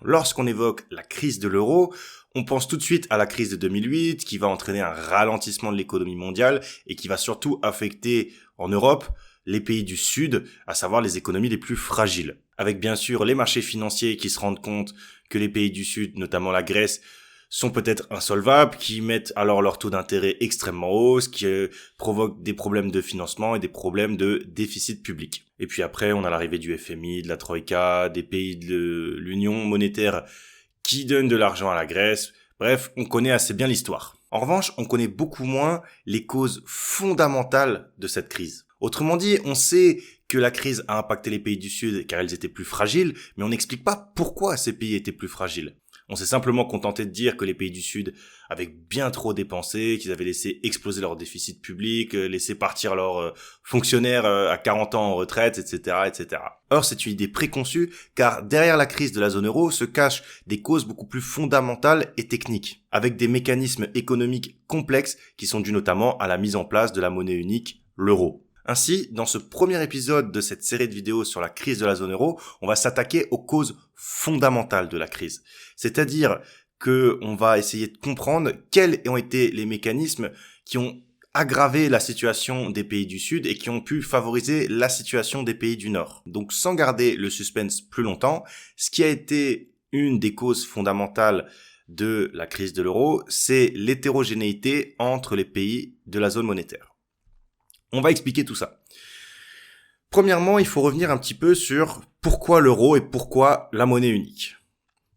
Lorsqu'on évoque la crise de l'euro, on pense tout de suite à la crise de 2008 qui va entraîner un ralentissement de l'économie mondiale et qui va surtout affecter en Europe les pays du Sud, à savoir les économies les plus fragiles. Avec bien sûr les marchés financiers qui se rendent compte que les pays du Sud, notamment la Grèce, sont peut-être insolvables, qui mettent alors leur taux d'intérêt extrêmement haut, ce qui provoque des problèmes de financement et des problèmes de déficit public. Et puis après, on a l'arrivée du FMI, de la Troïka, des pays de l'Union monétaire qui donnent de l'argent à la Grèce. Bref, on connaît assez bien l'histoire. En revanche, on connaît beaucoup moins les causes fondamentales de cette crise. Autrement dit, on sait que la crise a impacté les pays du Sud car ils étaient plus fragiles, mais on n'explique pas pourquoi ces pays étaient plus fragiles. On s'est simplement contenté de dire que les pays du Sud avaient bien trop dépensé, qu'ils avaient laissé exploser leur déficit public, laissé partir leurs fonctionnaires à 40 ans en retraite, etc., etc. Or, c'est une idée préconçue, car derrière la crise de la zone euro se cachent des causes beaucoup plus fondamentales et techniques, avec des mécanismes économiques complexes qui sont dus notamment à la mise en place de la monnaie unique, l'euro. Ainsi, dans ce premier épisode de cette série de vidéos sur la crise de la zone euro, on va s'attaquer aux causes fondamentales de la crise. C'est-à-dire que on va essayer de comprendre quels ont été les mécanismes qui ont aggravé la situation des pays du Sud et qui ont pu favoriser la situation des pays du Nord. Donc sans garder le suspense plus longtemps, ce qui a été une des causes fondamentales de la crise de l'euro, c'est l'hétérogénéité entre les pays de la zone monétaire. On va expliquer tout ça. Premièrement, il faut revenir un petit peu sur pourquoi l'euro et pourquoi la monnaie unique.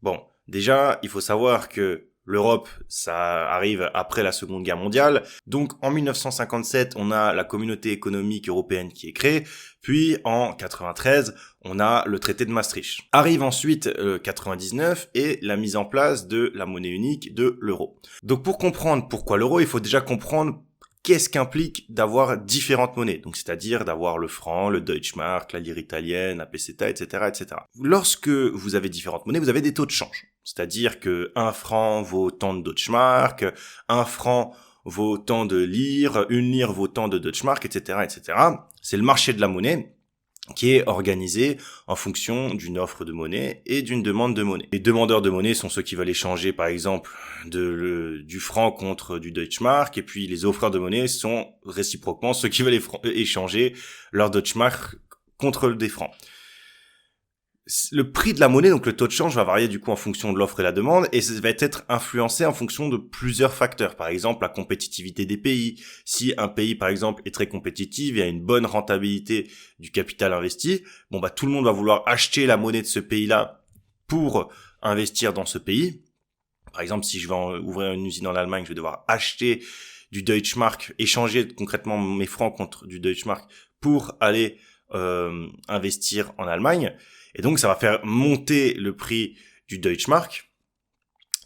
Bon, déjà, il faut savoir que l'Europe, ça arrive après la Seconde Guerre mondiale. Donc, en 1957, on a la Communauté économique européenne qui est créée. Puis, en 93, on a le traité de Maastricht. Arrive ensuite 99 et la mise en place de la monnaie unique de l'euro. Donc, pour comprendre pourquoi l'euro, il faut déjà comprendre qu'est-ce qu'implique d'avoir différentes monnaies, donc c'est-à-dire d'avoir le franc, le Deutschmark, la lire italienne, la peseta, etc., etc. Lorsque vous avez différentes monnaies, vous avez des taux de change, c'est-à-dire que un franc vaut tant de Deutschmark, un franc vaut tant de lire, une lire vaut tant de Deutschmark, etc., etc. C'est le marché de la monnaie qui est organisé en fonction d'une offre de monnaie et d'une demande de monnaie. Les demandeurs de monnaie sont ceux qui veulent échanger, par exemple, du franc contre du Deutschmark, et puis les offreurs de monnaie sont réciproquement ceux qui veulent échanger leur Deutschmark contre des francs. Le prix de la monnaie, donc le taux de change, va varier du coup en fonction de l'offre et la demande, et ça va être influencé en fonction de plusieurs facteurs. Par exemple, la compétitivité des pays. Si un pays, par exemple, est très compétitif et a une bonne rentabilité du capital investi, tout le monde va vouloir acheter la monnaie de ce pays-là pour investir dans ce pays. Par exemple, si je vais ouvrir une usine en Allemagne, je vais devoir acheter du Deutschmark, échanger concrètement mes francs contre du Deutschmark pour aller investir en Allemagne. Et donc, ça va faire monter le prix du Deutschmark,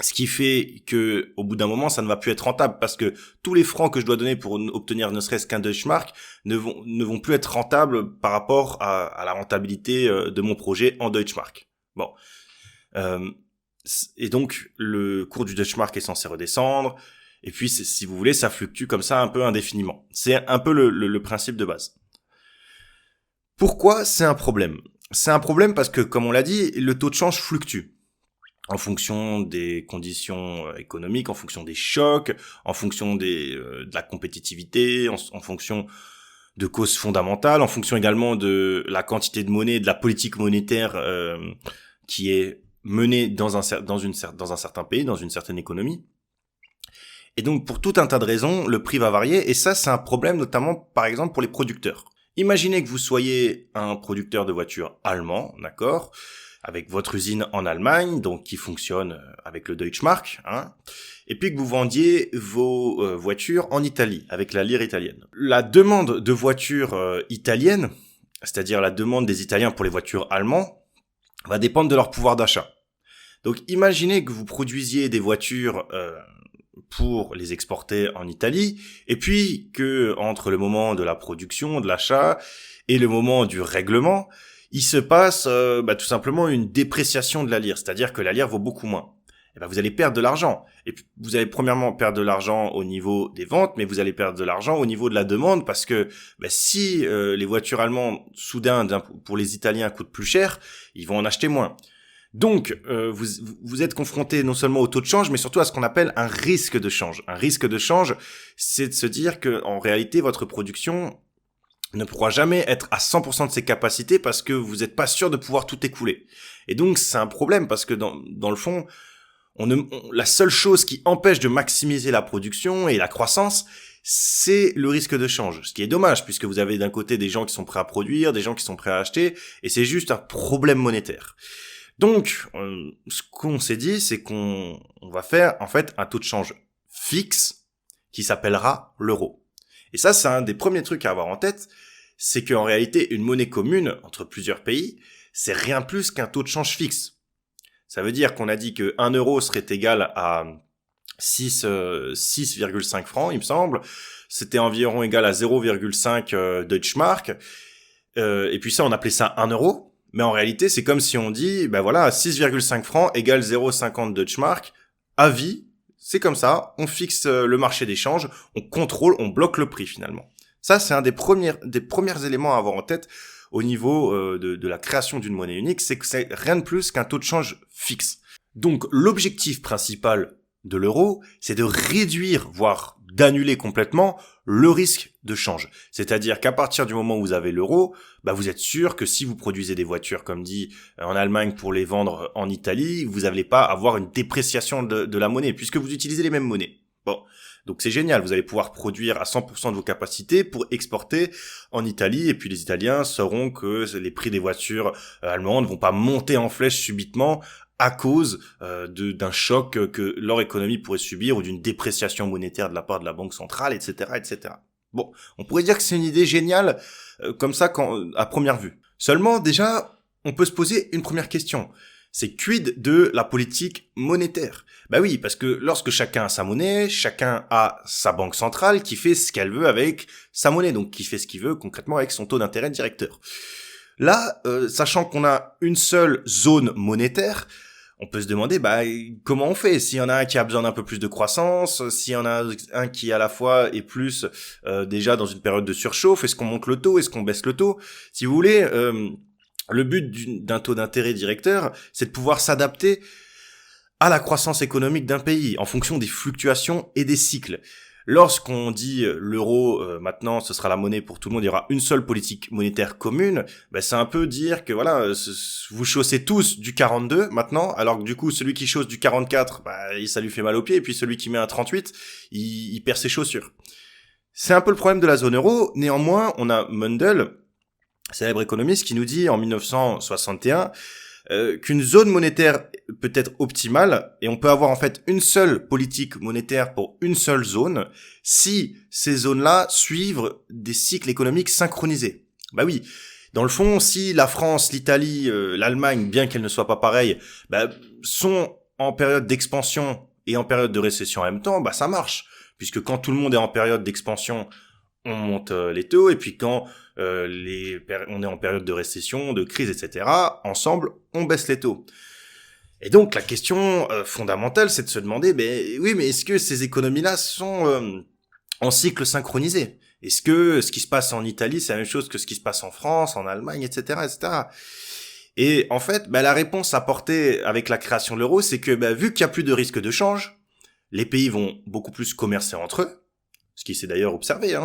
ce qui fait que, au bout d'un moment, ça ne va plus être rentable parce que tous les francs que je dois donner pour obtenir ne serait-ce qu'un Deutschmark ne vont plus être rentables par rapport à la rentabilité de mon projet en Deutschmark. Bon. Et donc, le cours du Deutschmark est censé redescendre. Et puis, si vous voulez, ça fluctue comme ça un peu indéfiniment. C'est un peu le principe de base. Pourquoi c'est un problème ? C'est un problème parce que, comme on l'a dit, le taux de change fluctue en fonction des conditions économiques, en fonction des chocs, en fonction de la compétitivité, en fonction de causes fondamentales, en fonction également de la quantité de monnaie, de la politique monétaire qui est menée dans un certain pays, dans une certaine économie. Et donc, pour tout un tas de raisons, le prix va varier, et ça, c'est un problème notamment, par exemple, pour les producteurs. Imaginez que vous soyez un producteur de voitures allemand, d'accord, avec votre usine en Allemagne, donc qui fonctionne avec le Deutschmark, et puis que vous vendiez vos voitures en Italie, avec la lire italienne. La demande de voitures italiennes, c'est-à-dire la demande des Italiens pour les voitures allemandes, va dépendre de leur pouvoir d'achat. Donc imaginez que vous produisiez des voitures pour les exporter en Italie, et puis que entre le moment de la production, de l'achat, et le moment du règlement, il se passe tout simplement une dépréciation de la lire, c'est-à-dire que la lire vaut beaucoup moins. Et vous allez perdre de l'argent. Et vous allez premièrement perdre de l'argent au niveau des ventes, mais vous allez perdre de l'argent au niveau de la demande, parce que si les voitures allemandes, soudain, pour les Italiens, coûtent plus cher, ils vont en acheter moins. Donc, vous êtes confronté non seulement au taux de change, mais surtout à ce qu'on appelle un risque de change. Un risque de change, c'est de se dire que en réalité, votre production ne pourra jamais être à 100% de ses capacités parce que vous n'êtes pas sûr de pouvoir tout écouler. Et donc, c'est un problème parce que dans le fond, la seule chose qui empêche de maximiser la production et la croissance, c'est le risque de change. Ce qui est dommage, puisque vous avez d'un côté des gens qui sont prêts à produire, des gens qui sont prêts à acheter, et c'est juste un problème monétaire. Donc, ce qu'on s'est dit, c'est qu'on va faire en fait un taux de change fixe qui s'appellera l'euro. Et ça, c'est un des premiers trucs à avoir en tête, c'est qu'en réalité, une monnaie commune entre plusieurs pays, c'est rien plus qu'un taux de change fixe. Ça veut dire qu'on a dit que 1 euro serait égal à 6,5 francs, il me semble. C'était environ égal à 0,5 Deutschmark. Et puis ça, on appelait ça 1 euro. Mais en réalité, c'est comme si on dit, ben voilà, 6,5 francs égale 0,50 Deutschmark à vie. C'est comme ça, on fixe le marché d'échange, on contrôle, on bloque le prix finalement. Ça, c'est un des premiers éléments à avoir en tête au niveau de la création d'une monnaie unique, c'est que c'est rien de plus qu'un taux de change fixe. Donc, l'objectif principal de l'euro, c'est de réduire, voire d'annuler complètement le risque de change. C'est-à-dire qu'à partir du moment où vous avez l'euro, bah vous êtes sûr que si vous produisez des voitures, comme dit en Allemagne, pour les vendre en Italie, vous n'allez pas avoir une dépréciation de la monnaie, puisque vous utilisez les mêmes monnaies. Bon, donc c'est génial, vous allez pouvoir produire à 100% de vos capacités pour exporter en Italie, et puis les Italiens sauront que les prix des voitures allemandes vont pas monter en flèche subitement à cause d'un choc que leur économie pourrait subir ou d'une dépréciation monétaire de la part de la Banque centrale, etc., etc. Bon, on pourrait dire que c'est une idée géniale comme ça à première vue. Seulement, déjà, on peut se poser une première question. C'est quid de la politique monétaire? Bah oui, parce que lorsque chacun a sa monnaie, chacun a sa banque centrale qui fait ce qu'elle veut avec sa monnaie, donc qui fait ce qu'il veut concrètement avec son taux d'intérêt directeur. Là, sachant qu'on a une seule zone monétaire, on peut se demander comment on fait. S'il y en a un qui a besoin d'un peu plus de croissance, s'il y en a un qui à la fois est plus déjà dans une période de surchauffe, est-ce qu'on monte le taux, est-ce qu'on baisse le taux? Si vous voulez, le but d'un taux d'intérêt directeur, c'est de pouvoir s'adapter à la croissance économique d'un pays en fonction des fluctuations et des cycles. Lorsqu'on dit l'euro, maintenant, ce sera la monnaie pour tout le monde, il y aura une seule politique monétaire commune, c'est un peu dire que voilà, vous chaussez tous du 42 maintenant, alors que du coup, celui qui chausse du 44, ça lui fait mal aux pieds, et puis celui qui met un 38, il perd ses chaussures. C'est un peu le problème de la zone euro. Néanmoins, on a Mundell, célèbre économiste, qui nous dit en 1961 qu'une zone monétaire peut être optimale et on peut avoir en fait une seule politique monétaire pour une seule zone si ces zones-là suivent des cycles économiques synchronisés. Bah oui, dans le fond, si la France, l'Italie, l'Allemagne, bien qu'elles ne soient pas pareilles, sont en période d'expansion et en période de récession en même temps, ça marche. Puisque quand tout le monde est en période d'expansion, on monte les taux, et puis quand on est en période de récession, de crise, etc., ensemble, on baisse les taux. Et donc, la question fondamentale, c'est de se demander, mais est-ce que ces économies-là sont en cycle synchronisé? Est-ce que ce qui se passe en Italie, c'est la même chose que ce qui se passe en France, en Allemagne, etc., etc.? Et en fait, la réponse apportée avec la création de l'euro, c'est que vu qu'il n'y a plus de risque de change, les pays vont beaucoup plus commercer entre eux, ce qui s'est d'ailleurs observé,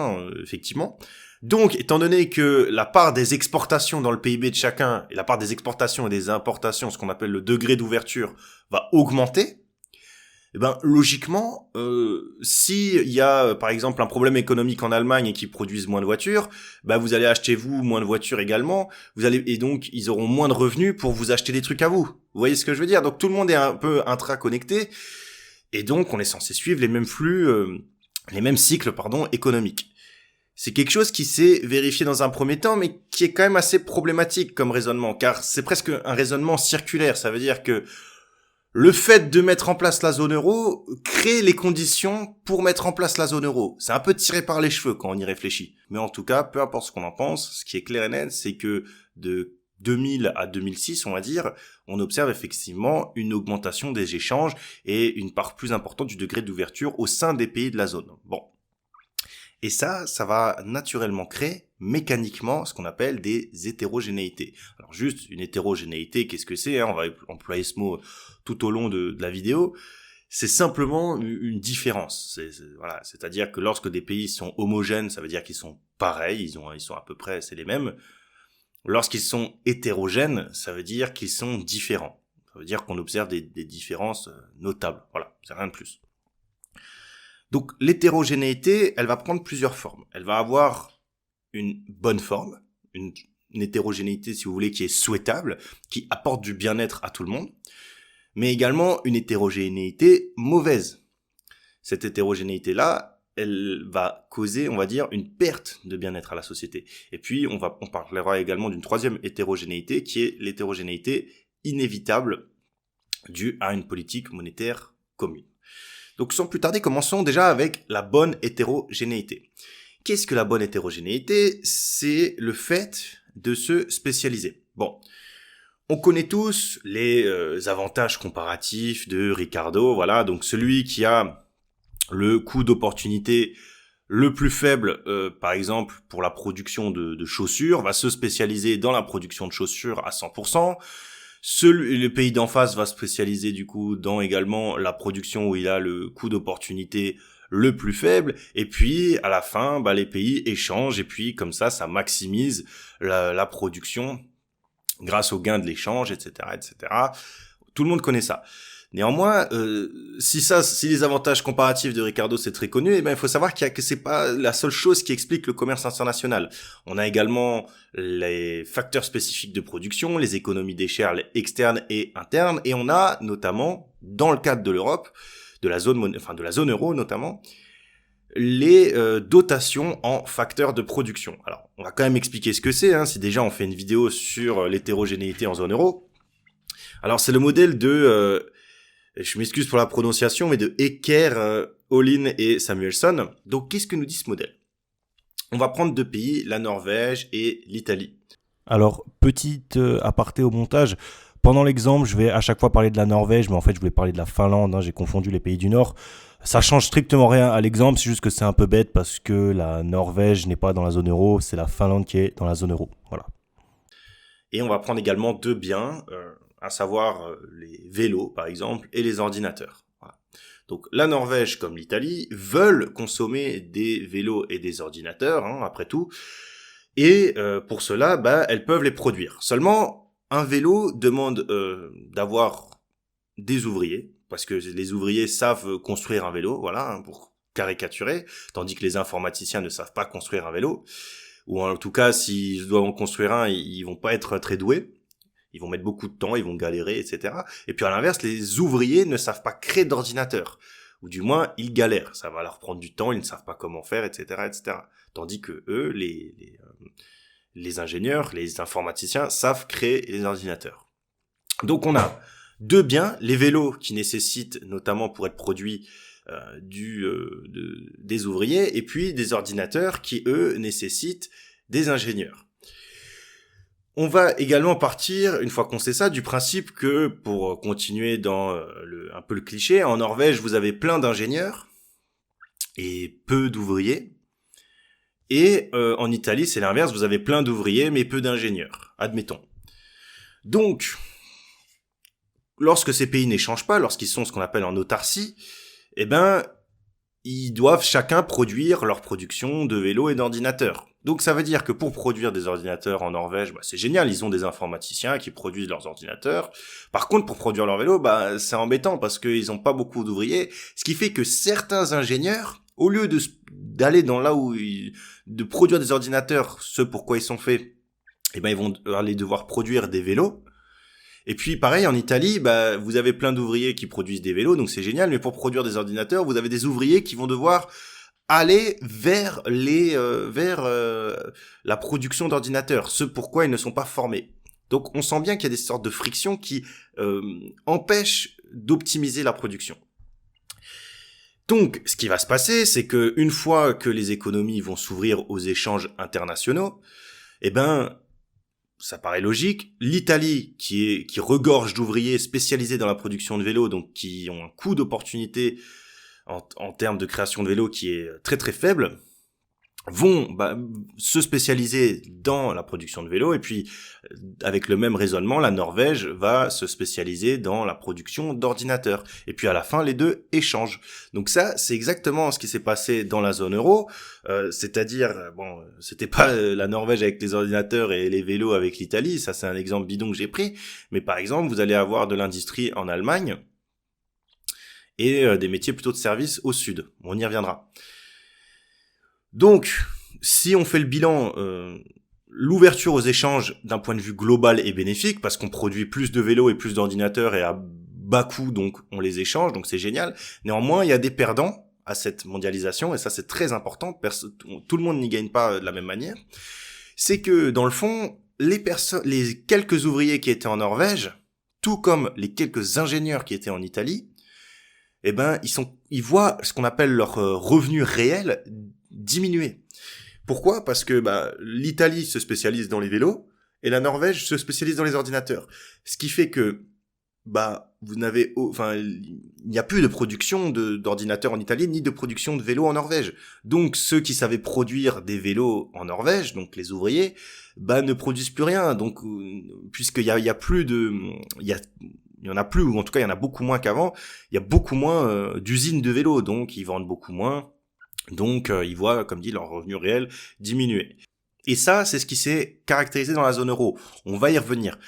effectivement. Donc, étant donné que la part des exportations dans le PIB de chacun, et la part des exportations et des importations, ce qu'on appelle le degré d'ouverture, va augmenter, logiquement, s'il y a, par exemple, un problème économique en Allemagne et qu'ils produisent moins de voitures, vous allez acheter, vous, moins de voitures également, et donc, ils auront moins de revenus pour vous acheter des trucs à vous. Vous voyez ce que je veux dire? Donc, tout le monde est un peu intraconnecté, et donc, on est censé suivre les mêmes flux, les mêmes cycles, économiques. C'est quelque chose qui s'est vérifié dans un premier temps, mais qui est quand même assez problématique comme raisonnement, car c'est presque un raisonnement circulaire. Ça veut dire que le fait de mettre en place la zone euro crée les conditions pour mettre en place la zone euro. C'est un peu tiré par les cheveux quand on y réfléchit. Mais en tout cas, peu importe ce qu'on en pense, ce qui est clair et net, c'est que de 2000 à 2006, on va dire, on observe effectivement une augmentation des échanges et une part plus importante du degré d'ouverture au sein des pays de la zone. Bon. Et ça va naturellement créer mécaniquement ce qu'on appelle des hétérogénéités. Alors juste une hétérogénéité, qu'est-ce que c'est, hein? On va employer ce mot tout au long de la vidéo. C'est simplement une différence. Voilà, c'est-à-dire que lorsque des pays sont homogènes, ça veut dire qu'ils sont pareils, ils sont à peu près, c'est les mêmes. Lorsqu'ils sont hétérogènes, ça veut dire qu'ils sont différents. Ça veut dire qu'on observe des différences notables. Voilà, c'est rien de plus. Donc l'hétérogénéité, elle va prendre plusieurs formes. Elle va avoir une bonne forme, une hétérogénéité, si vous voulez, qui est souhaitable, qui apporte du bien-être à tout le monde, mais également une hétérogénéité mauvaise. Cette hétérogénéité-là, elle va causer, on va dire, une perte de bien-être à la société. Et puis, on parlera également d'une troisième hétérogénéité, qui est l'hétérogénéité inévitable due à une politique monétaire commune. Donc, sans plus tarder, commençons déjà avec la bonne hétérogénéité. Qu'est-ce que la bonne hétérogénéité? C'est le fait de se spécialiser. Bon, on connaît tous les avantages comparatifs de Ricardo, voilà, donc celui qui a le coût d'opportunité le plus faible, par exemple, pour la production de chaussures, va se spécialiser dans la production de chaussures à 100%. Le pays d'en face va se spécialiser du coup dans également la production où il a le coût d'opportunité le plus faible, et puis à la fin, les pays échangent, et puis comme ça maximise la production grâce au gain de l'échange, etc., etc. Tout le monde connaît ça. Néanmoins, si les avantages comparatifs de Ricardo c'est très connu, il faut savoir que c'est pas la seule chose qui explique le commerce international. On a également les facteurs spécifiques de production, les économies d'échelle externes et internes, et on a notamment, dans le cadre de l'Europe, de la zone euro notamment, les dotations en facteurs de production. Alors, on va quand même expliquer ce que c'est, hein, si déjà on fait une vidéo sur l'hétérogénéité en zone euro. Alors, c'est le modèle de, je m'excuse pour la prononciation, mais de Eker, Olin et Samuelson. Donc, qu'est-ce que nous dit ce modèle? On va prendre deux pays, la Norvège et l'Italie. Alors, petite aparté au montage. Pendant l'exemple, je vais à chaque fois parler de la Norvège, mais en fait, je voulais parler de la Finlande, hein, j'ai confondu les pays du Nord. Ça change strictement rien à l'exemple, c'est juste que c'est un peu bête parce que la Norvège n'est pas dans la zone euro, c'est la Finlande qui est dans la zone euro. Voilà. Et on va prendre également deux biens, à savoir les vélos, par exemple, et les ordinateurs. Voilà. Donc, la Norvège, comme l'Italie, veulent consommer des vélos et des ordinateurs, hein, après tout. Et pour cela, elles peuvent les produire. Seulement, un vélo demande d'avoir des ouvriers, parce que les ouvriers savent construire un vélo, voilà, hein, pour caricaturer, tandis que les informaticiens ne savent pas construire un vélo, ou en tout cas, s'ils doivent en construire un, ils vont pas être très doués, ils vont mettre beaucoup de temps, ils vont galérer, etc. Et puis à l'inverse, les ouvriers ne savent pas créer d'ordinateur, ou du moins, ils galèrent, ça va leur prendre du temps, ils ne savent pas comment faire, etc., etc. Tandis que eux, les ingénieurs, les informaticiens savent créer les ordinateurs. Donc on a deux biens, les vélos qui nécessitent notamment pour être produits des ouvriers, et puis des ordinateurs qui eux nécessitent des ingénieurs. On va également partir, une fois qu'on sait ça, du principe que, pour continuer dans un peu le cliché, en Norvège vous avez plein d'ingénieurs et peu d'ouvriers. Et en Italie, c'est l'inverse, vous avez plein d'ouvriers mais peu d'ingénieurs, admettons. Donc, lorsque ces pays n'échangent pas, lorsqu'ils sont ce qu'on appelle en autarcie, ils doivent chacun produire leur production de vélos et d'ordinateurs. Donc ça veut dire que pour produire des ordinateurs en Norvège, c'est génial, ils ont des informaticiens qui produisent leurs ordinateurs. Par contre, pour produire leurs vélos, c'est embêtant parce qu'ils ont pas beaucoup d'ouvriers, ce qui fait que certains ingénieurs, au lieu d'aller dans de produire des ordinateurs, ce pour quoi ils sont faits, ils vont aller devoir produire des vélos. Et puis pareil en Italie, vous avez plein d'ouvriers qui produisent des vélos, donc c'est génial, mais pour produire des ordinateurs, vous avez des ouvriers qui vont devoir aller vers la production d'ordinateurs, ce pourquoi ils ne sont pas formés. Donc on sent bien qu'il y a des sortes de frictions qui empêchent d'optimiser la production. Donc, ce qui va se passer, c'est que une fois que les économies vont s'ouvrir aux échanges internationaux, ça paraît logique. L'Italie, qui regorge d'ouvriers spécialisés dans la production de vélos, donc qui ont un coût d'opportunité en termes de création de vélos qui est très très faible, vont se spécialiser dans la production de vélos, et puis avec le même raisonnement, la Norvège va se spécialiser dans la production d'ordinateurs, et puis à la fin les deux échangent. Donc ça, c'est exactement ce qui s'est passé dans la zone euro, c'est-à-dire, bon, c'était pas la Norvège avec les ordinateurs et les vélos avec l'Italie, ça c'est un exemple bidon que j'ai pris, mais par exemple vous allez avoir de l'industrie en Allemagne et des métiers plutôt de service au sud, on y reviendra. Donc, si on fait le bilan, l'ouverture aux échanges d'un point de vue global est bénéfique parce qu'on produit plus de vélos et plus d'ordinateurs et à bas coût, donc on les échange, donc c'est génial. Néanmoins, il y a des perdants à cette mondialisation et ça c'est très important. Tout le monde n'y gagne pas de la même manière. C'est que dans le fond, les quelques ouvriers qui étaient en Norvège, tout comme les quelques ingénieurs qui étaient en Italie, eh ben ils voient ce qu'on appelle leur revenu réel diminuer. Pourquoi ? Parce que l'Italie se spécialise dans les vélos et la Norvège se spécialise dans les ordinateurs. Ce qui fait que il n'y a plus de production d'ordinateurs en Italie ni de production de vélos en Norvège. Donc ceux qui savaient produire des vélos en Norvège, donc les ouvriers, ne produisent plus rien. Donc puisqu'il y a plus de il y en a plus, ou en tout cas il y en a beaucoup moins qu'avant, il y a beaucoup moins d'usines de vélos, donc ils vendent beaucoup moins. Donc, ils voient, comme dit, leur revenu réel diminuer. Et ça, c'est ce qui s'est caractérisé dans la zone euro. On va y revenir.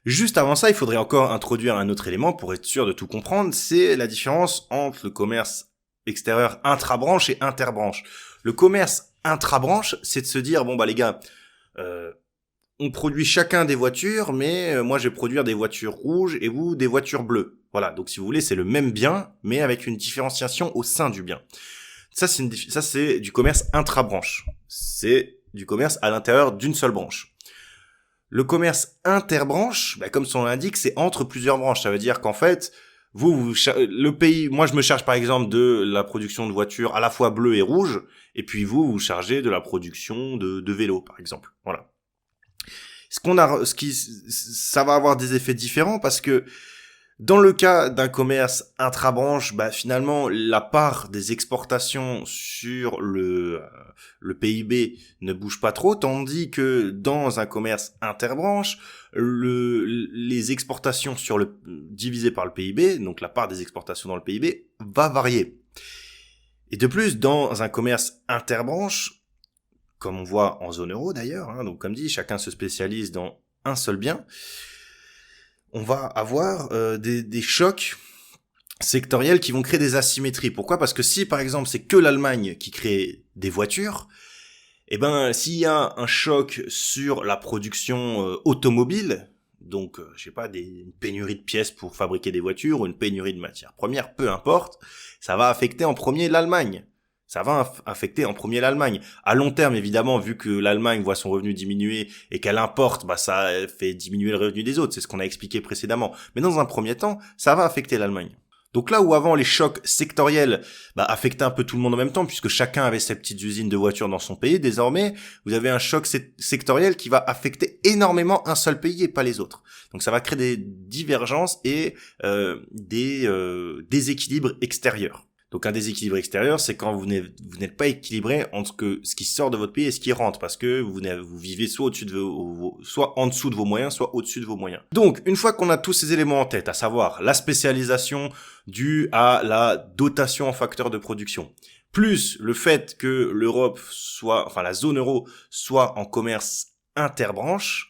Juste avant ça, il faudrait encore introduire un autre élément pour être sûr de tout comprendre, c'est la différence entre le commerce extérieur intra-branche et interbranche. Le commerce intra-branche, c'est de se dire, les gars, on produit chacun des voitures, mais moi je vais produire des voitures rouges et vous des voitures bleues. Voilà, donc si vous voulez, c'est le même bien, mais avec une différenciation au sein du bien. Ça, c'est du commerce intra-branche. C'est du commerce à l'intérieur d'une seule branche. Le commerce interbranche, comme son nom l'indique, c'est entre plusieurs branches. Ça veut dire qu'en fait, le pays, moi je me charge par exemple de la production de voitures à la fois bleues et rouges, et puis vous chargez de la production de vélos, par exemple. Voilà. Ça va avoir des effets différents parce que dans le cas d'un commerce intra-branche, finalement, la part des exportations sur le PIB ne bouge pas trop, tandis que dans un commerce interbranche, les exportations divisées par le PIB, donc la part des exportations dans le PIB, va varier. Et de plus, dans un commerce interbranche, comme on voit en zone euro d'ailleurs, donc comme dit, chacun se spécialise dans un seul bien, on va avoir des chocs sectoriels qui vont créer des asymétries. Pourquoi ? Parce que si, par exemple, c'est que l'Allemagne qui crée des voitures, s'il y a un choc sur la production automobile, donc, une pénurie de pièces pour fabriquer des voitures ou une pénurie de matières premières, peu importe, ça va affecter en premier l'Allemagne. Ça va affecter en premier l'Allemagne. À long terme, évidemment, vu que l'Allemagne voit son revenu diminuer et qu'elle importe, ça fait diminuer le revenu des autres. C'est ce qu'on a expliqué précédemment. Mais dans un premier temps, ça va affecter l'Allemagne. Donc là où avant les chocs sectoriels affectaient un peu tout le monde en même temps, puisque chacun avait ses petites usines de voitures dans son pays, désormais, vous avez un choc sectoriel qui va affecter énormément un seul pays et pas les autres. Donc ça va créer des divergences et des déséquilibres extérieurs. Donc un déséquilibre extérieur, c'est quand vous n'êtes pas équilibré entre ce qui sort de votre pays et ce qui rentre, parce que vous vivez soit au-dessus de soit en dessous de vos moyens, soit au-dessus de vos moyens. Donc une fois qu'on a tous ces éléments en tête, à savoir la spécialisation due à la dotation en facteurs de production, plus le fait que la zone euro soit en commerce interbranche,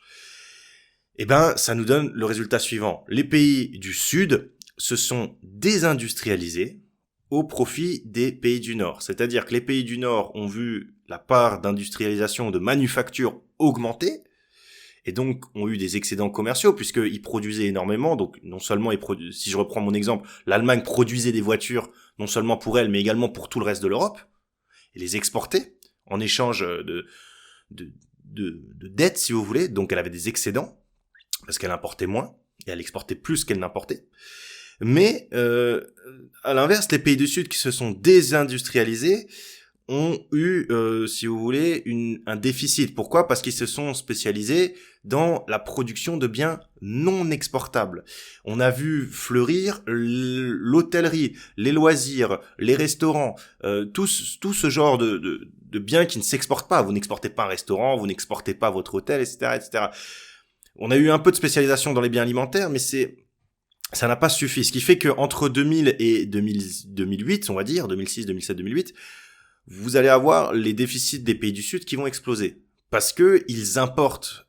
ça nous donne le résultat suivant. Les pays du Sud se sont désindustrialisés au profit des pays du Nord. C'est-à-dire que les pays du Nord ont vu la part d'industrialisation, de manufacture augmenter, et donc ont eu des excédents commerciaux, puisqu'ils produisaient énormément. Donc non seulement, si je reprends mon exemple, l'Allemagne produisait des voitures, non seulement pour elle, mais également pour tout le reste de l'Europe, et les exportait, en échange de dettes, si vous voulez. Donc elle avait des excédents, parce qu'elle importait moins, et elle exportait plus qu'elle n'importait. Mais à l'inverse, les pays du Sud qui se sont désindustrialisés ont eu, si vous voulez, un déficit. Pourquoi ? Parce qu'ils se sont spécialisés dans la production de biens non exportables. On a vu fleurir l'hôtellerie, les loisirs, les restaurants, tout ce genre de biens qui ne s'exportent pas. Vous n'exportez pas un restaurant, vous n'exportez pas votre hôtel, etc., etc. On a eu un peu de spécialisation dans les biens alimentaires, mais ça n'a pas suffi. Ce qui fait que entre 2000 et 2008, on va dire, 2006, 2007, 2008, vous allez avoir les déficits des pays du Sud qui vont exploser. Parce que ils importent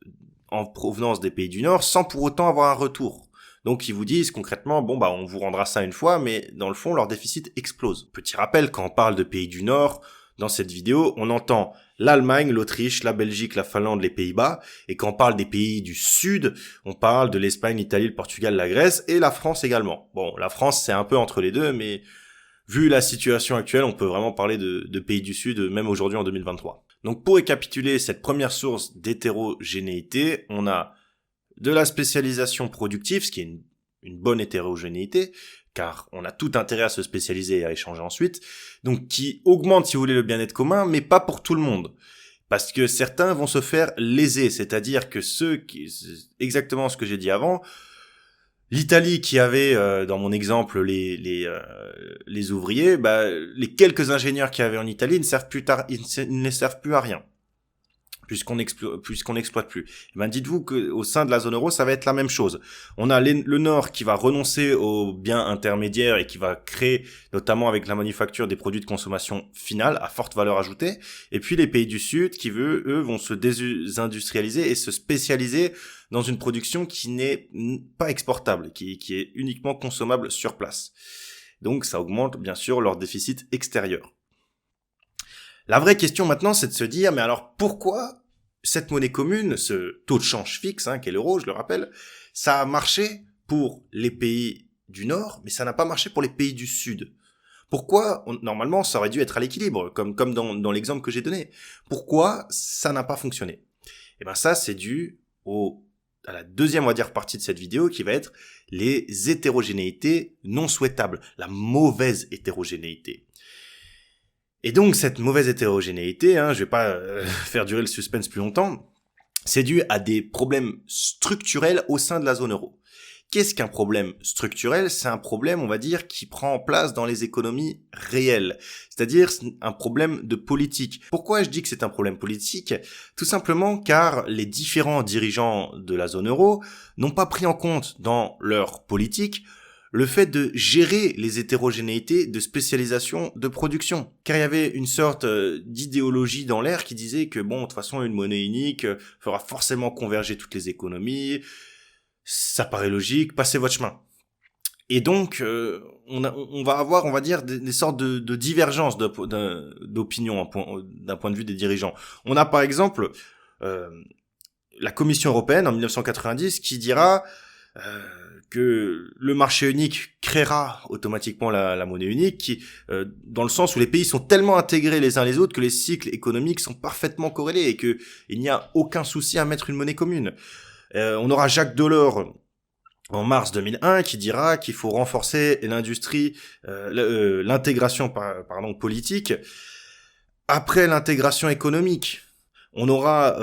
en provenance des pays du Nord sans pour autant avoir un retour. Donc ils vous disent concrètement, on vous rendra ça une fois, mais dans le fond, leur déficit explose. Petit rappel, quand on parle de pays du Nord, dans cette vidéo, on entend l'Allemagne, l'Autriche, la Belgique, la Finlande, les Pays-Bas. Et quand on parle des pays du Sud, on parle de l'Espagne, l'Italie, le Portugal, la Grèce et la France également. Bon, la France, c'est un peu entre les deux, mais vu la situation actuelle, on peut vraiment parler de pays du Sud, même aujourd'hui en 2023. Donc pour récapituler cette première source d'hétérogénéité, on a de la spécialisation productive, ce qui est une bonne hétérogénéité, car on a tout intérêt à se spécialiser et à échanger ensuite, donc qui augmente, si vous voulez, le bien-être commun, mais pas pour tout le monde. Parce que certains vont se faire léser, c'est-à-dire que exactement ce que j'ai dit avant, l'Italie qui avait, dans mon exemple, les ouvriers, les quelques ingénieurs qu'il y avait en Italie ils ne servent plus à rien. Puisqu'on n'exploite plus. Dites-vous qu'au sein de la zone euro, ça va être la même chose. On a le Nord qui va renoncer aux biens intermédiaires et qui va créer, notamment avec la manufacture, des produits de consommation finale à forte valeur ajoutée. Et puis les pays du Sud qui, eux, vont se désindustrialiser et se spécialiser dans une production qui n'est pas exportable, qui est uniquement consommable sur place. Donc ça augmente bien sûr leur déficit extérieur. La vraie question maintenant, c'est de se dire, mais alors pourquoi cette monnaie commune, ce taux de change fixe, qu'est l'euro, je le rappelle, ça a marché pour les pays du Nord, mais ça n'a pas marché pour les pays du Sud. Pourquoi normalement, ça aurait dû être à l'équilibre, comme dans l'exemple que j'ai donné. Pourquoi ça n'a pas fonctionné? Ça, c'est dû à la deuxième, on va dire, partie de cette vidéo, qui va être les hétérogénéités non souhaitables, la mauvaise hétérogénéité. Et donc, cette mauvaise hétérogénéité, je vais pas faire durer le suspense plus longtemps, c'est dû à des problèmes structurels au sein de la zone euro. Qu'est-ce qu'un problème structurel? C'est un problème, on va dire, qui prend place dans les économies réelles, c'est-à-dire un problème de politique. Pourquoi je dis que c'est un problème politique? Tout simplement car les différents dirigeants de la zone euro n'ont pas pris en compte dans leur politique le fait de gérer les hétérogénéités de spécialisation de production. Car il y avait une sorte d'idéologie dans l'air qui disait que de toute façon, une monnaie unique fera forcément converger toutes les économies. Ça paraît logique, passez votre chemin. Et donc, on va avoir, on va dire, des sortes de divergences d'opinion d'un point de vue des dirigeants. On a par exemple la Commission européenne en 1990 qui dira que le marché unique créera automatiquement la monnaie unique, qui, dans le sens où les pays sont tellement intégrés les uns les autres que les cycles économiques sont parfaitement corrélés et que il n'y a aucun souci à mettre une monnaie commune. On aura Jacques Delors en mars 2001 qui dira qu'il faut renforcer l'industrie, l'intégration politique après l'intégration économique. On aura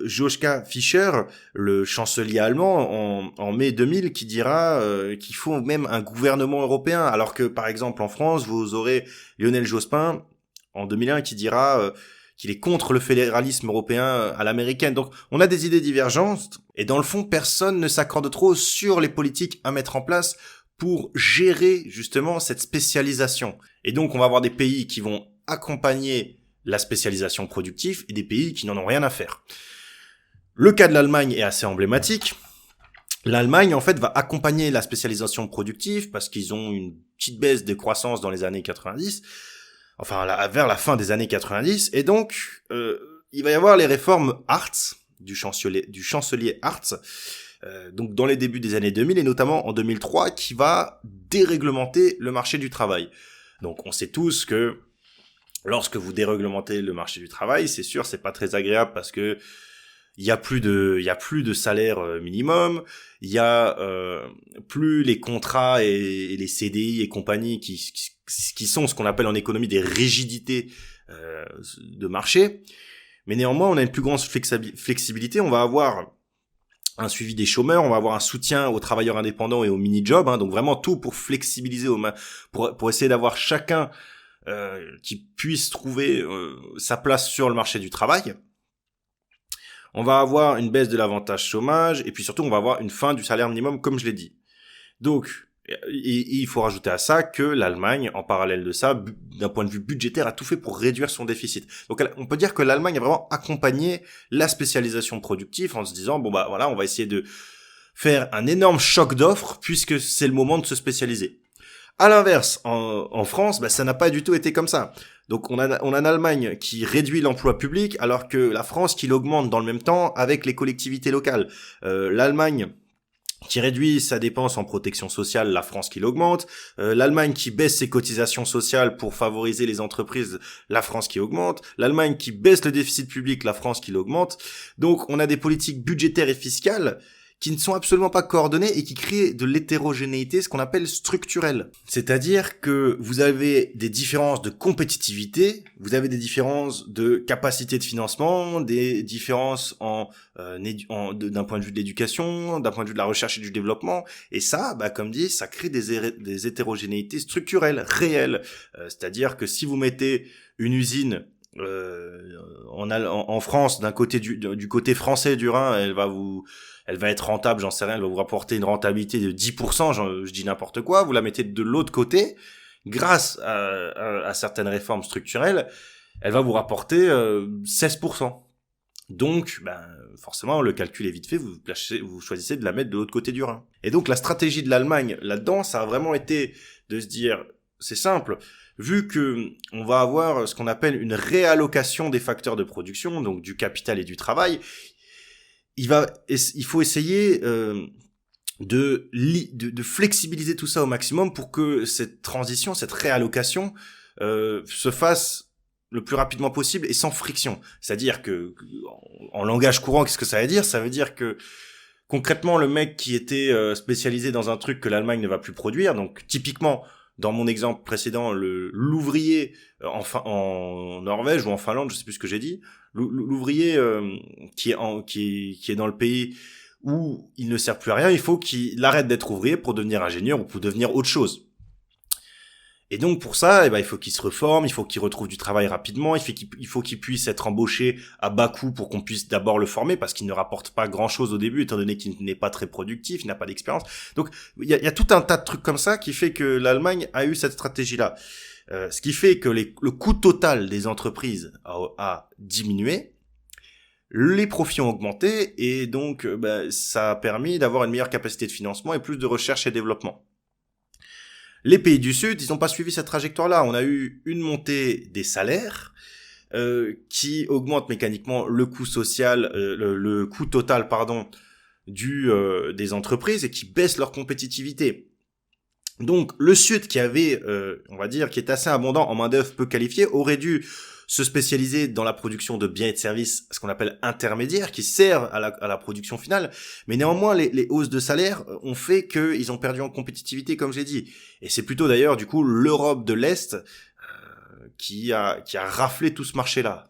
Joschka Fischer, le chancelier allemand, en mai 2000, qui dira qu'il faut même un gouvernement européen, alors que, par exemple, en France, vous aurez Lionel Jospin, en 2001, qui dira qu'il est contre le fédéralisme européen à l'américaine. Donc, on a des idées divergentes, et dans le fond, personne ne s'accorde trop sur les politiques à mettre en place pour gérer, justement, cette spécialisation. Et donc, on va avoir des pays qui vont accompagner la spécialisation productive et des pays qui n'en ont rien à faire. Le cas de l'Allemagne est assez emblématique. L'Allemagne, en fait, va accompagner la spécialisation productive parce qu'ils ont une petite baisse de croissance dans les années 90, vers la fin des années 90, et donc il va y avoir les réformes Hartz, du chancelier Hartz, donc dans les débuts des années 2000, et notamment en 2003, qui va déréglementer le marché du travail. Donc on sait tous que lorsque vous déréglementez le marché du travail, c'est sûr, c'est pas très agréable parce que il y a plus de salaire minimum, il y a plus les contrats et les CDI et compagnie qui sont ce qu'on appelle en économie des rigidités de marché. Mais néanmoins, on a une plus grande flexibilité, on va avoir un suivi des chômeurs, on va avoir un soutien aux travailleurs indépendants et aux mini-jobs, donc vraiment tout pour flexibiliser, pour essayer d'avoir chacun qui puisse trouver sa place sur le marché du travail. On va avoir une baisse de l'avantage chômage, et puis surtout on va avoir une fin du salaire minimum, comme je l'ai dit. Donc, il faut rajouter à ça que l'Allemagne, en parallèle de ça, d'un point de vue budgétaire, a tout fait pour réduire son déficit. Donc on peut dire que l'Allemagne a vraiment accompagné la spécialisation productive en se disant, bon bah voilà, on va essayer de faire un énorme choc d'offres, puisque c'est le moment de se spécialiser. À l'inverse, en France, ça n'a pas du tout été comme ça. Donc on a une Allemagne qui réduit l'emploi public, alors que la France qui l'augmente dans le même temps avec les collectivités locales. L'Allemagne qui réduit sa dépense en protection sociale, la France qui l'augmente. L'Allemagne qui baisse ses cotisations sociales pour favoriser les entreprises, la France qui augmente. L'Allemagne qui baisse le déficit public, la France qui l'augmente. Donc on a des politiques budgétaires et fiscales qui ne sont absolument pas coordonnées et qui créent de l'hétérogénéité, ce qu'on appelle structurelle. C'est-à-dire que vous avez des différences de compétitivité, vous avez des différences de capacité de financement, des différences d'un point de vue de l'éducation, d'un point de vue de la recherche et du développement, et ça, comme dit, ça crée des hétérogénéités structurelles, réelles. C'est-à-dire que si vous mettez une usine en France, d'un côté du côté français du Rhin, elle va être rentable, j'en sais rien, elle va vous rapporter une rentabilité de 10%, je dis n'importe quoi, vous la mettez de l'autre côté, grâce à certaines réformes structurelles, elle va vous rapporter 16%. Donc, forcément, le calcul est vite fait, vous choisissez de la mettre de l'autre côté du Rhin. Et donc, la stratégie de l'Allemagne là-dedans, ça a vraiment été de se dire, c'est simple, vu que on va avoir ce qu'on appelle une réallocation des facteurs de production, donc du capital et du travail, il faut essayer de flexibiliser tout ça au maximum pour que cette transition, cette réallocation se fasse le plus rapidement possible et sans friction. C'est-à-dire que, en langage courant, qu'est-ce que ça veut dire ? Ça veut dire que concrètement, le mec qui était spécialisé dans un truc que l'Allemagne ne va plus produire, donc typiquement, dans mon exemple précédent, l'ouvrier en Norvège ou en Finlande, je sais plus ce que j'ai dit, l'ouvrier qui est dans le pays où il ne sert plus à rien, il faut qu'il arrête d'être ouvrier pour devenir ingénieur ou pour devenir autre chose. Et donc pour ça, il faut qu'il se reforme, il faut qu'il retrouve du travail rapidement, il faut qu'il puisse être embauché à bas coût pour qu'on puisse d'abord le former, parce qu'il ne rapporte pas grand-chose au début, étant donné qu'il n'est pas très productif, il n'a pas d'expérience. Donc il y a tout un tas de trucs comme ça qui fait que l'Allemagne a eu cette stratégie-là. Ce qui fait que le coût total des entreprises a diminué, les profits ont augmenté, et donc ça a permis d'avoir une meilleure capacité de financement et plus de recherche et développement. Les pays du Sud, ils n'ont pas suivi cette trajectoire-là. On a eu une montée des salaires qui augmente mécaniquement le coût social, le coût total, des entreprises, et qui baisse leur compétitivité. Donc le Sud, qui avait, qui est assez abondant en main-d'œuvre peu qualifiée, aurait dû se spécialiser dans la production de biens et de services, ce qu'on appelle intermédiaires, qui servent à la production finale. Mais néanmoins, les hausses de salaire ont fait qu'ils ont perdu en compétitivité, comme j'ai dit. Et c'est plutôt d'ailleurs, du coup, l'Europe de l'Est qui a raflé tout ce marché-là.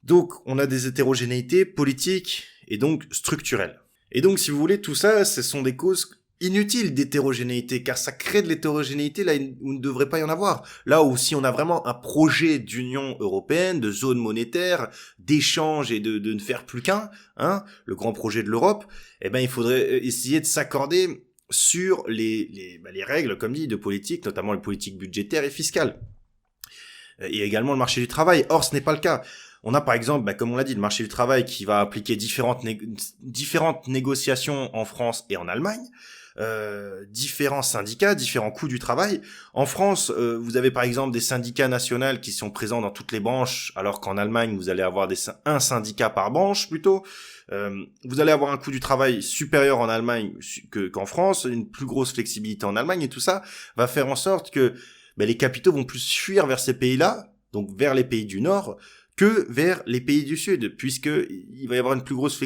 Donc, on a des hétérogénéités politiques et donc structurelles. Et donc, si vous voulez, tout ça, ce sont des causes inutile d'hétérogénéité, car ça crée de l'hétérogénéité là où il ne devrait pas y en avoir. Là où si on a vraiment un projet d'Union européenne, de zone monétaire, d'échange et de ne faire plus qu'un, le grand projet de l'Europe, il faudrait essayer de s'accorder sur les règles, comme dit, de politique, notamment les politiques budgétaires et fiscales. Et également le marché du travail. Or, ce n'est pas le cas. On a par exemple, comme on l'a dit, le marché du travail qui va appliquer différentes négociations en France et en Allemagne. Différents syndicats, différents coûts du travail. En France, vous avez par exemple des syndicats nationaux qui sont présents dans toutes les branches, alors qu'en Allemagne, vous allez avoir un syndicat par branche plutôt. Vous allez avoir un coût du travail supérieur en Allemagne qu'en France, une plus grosse flexibilité en Allemagne, et tout ça va faire en sorte que les capitaux vont plus fuir vers ces pays-là, donc vers les pays du Nord, que vers les pays du Sud, puisque il va y avoir une plus grosse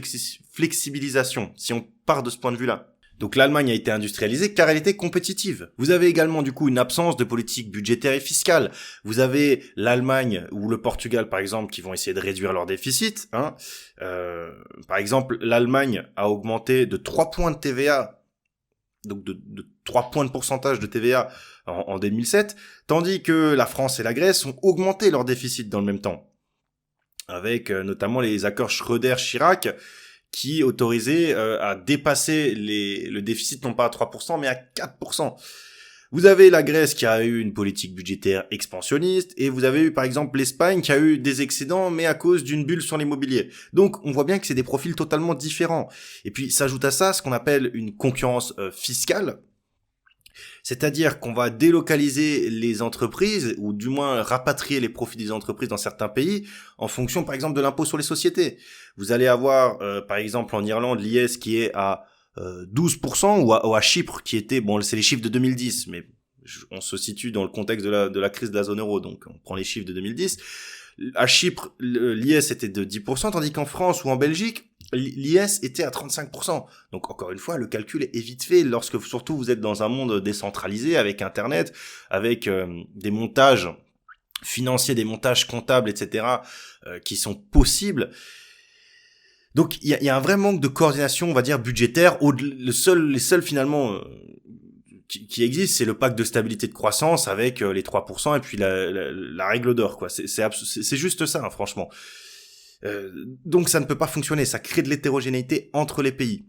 flexibilisation, si on part de ce point de vue-là. Donc l'Allemagne a été industrialisée car elle était compétitive. Vous avez également du coup une absence de politique budgétaire et fiscale. Vous avez l'Allemagne ou le Portugal par exemple qui vont essayer de réduire leur déficit. Par exemple, l'Allemagne a augmenté de 3 points de TVA, donc de 3 points de pourcentage de TVA en 2007, tandis que la France et la Grèce ont augmenté leur déficit dans le même temps, avec notamment les accords Schröder-Chirac, qui autorisait à dépasser le déficit non pas à 3% mais à 4%. Vous avez la Grèce qui a eu une politique budgétaire expansionniste et vous avez eu par exemple l'Espagne qui a eu des excédents mais à cause d'une bulle sur l'immobilier. Donc on voit bien que c'est des profils totalement différents. Et puis s'ajoute à ça ce qu'on appelle une concurrence fiscale. C'est-à-dire qu'on va délocaliser les entreprises, ou du moins rapatrier les profits des entreprises dans certains pays, en fonction, par exemple, de l'impôt sur les sociétés. Vous allez avoir, par exemple, en Irlande, l'IS qui est à 12%, ou à Chypre, qui était, bon, c'est les chiffres de 2010, mais on se situe dans le contexte de la crise de la zone euro, donc on prend les chiffres de 2010. À Chypre, l'IS était de 10%, tandis qu'en France ou en Belgique, l'IS était à 35%. Donc encore une fois, le calcul est vite fait lorsque surtout vous êtes dans un monde décentralisé avec Internet, avec des montages financiers, des montages comptables, etc. Qui sont possibles. Donc il y a un vrai manque de coordination, on va dire, budgétaire. Les seuls finalement qui existe, c'est le pacte de stabilité de croissance avec les 3% et puis la règle d'or, quoi. C'est juste ça, hein, franchement. Donc ça ne peut pas fonctionner, ça crée de l'hétérogénéité entre les pays.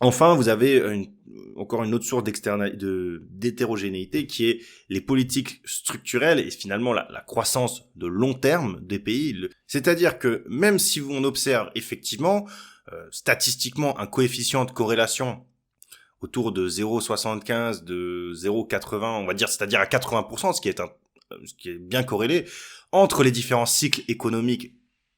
Enfin, vous avez encore une autre source d'hétérogénéité qui est les politiques structurelles et finalement la croissance de long terme des pays. C'est-à-dire que même si on observe effectivement, statistiquement, un coefficient de corrélation autour de 0,75, de 0,80, on va dire, c'est-à-dire à 80%, ce qui est bien corrélé, entre les différents cycles économiques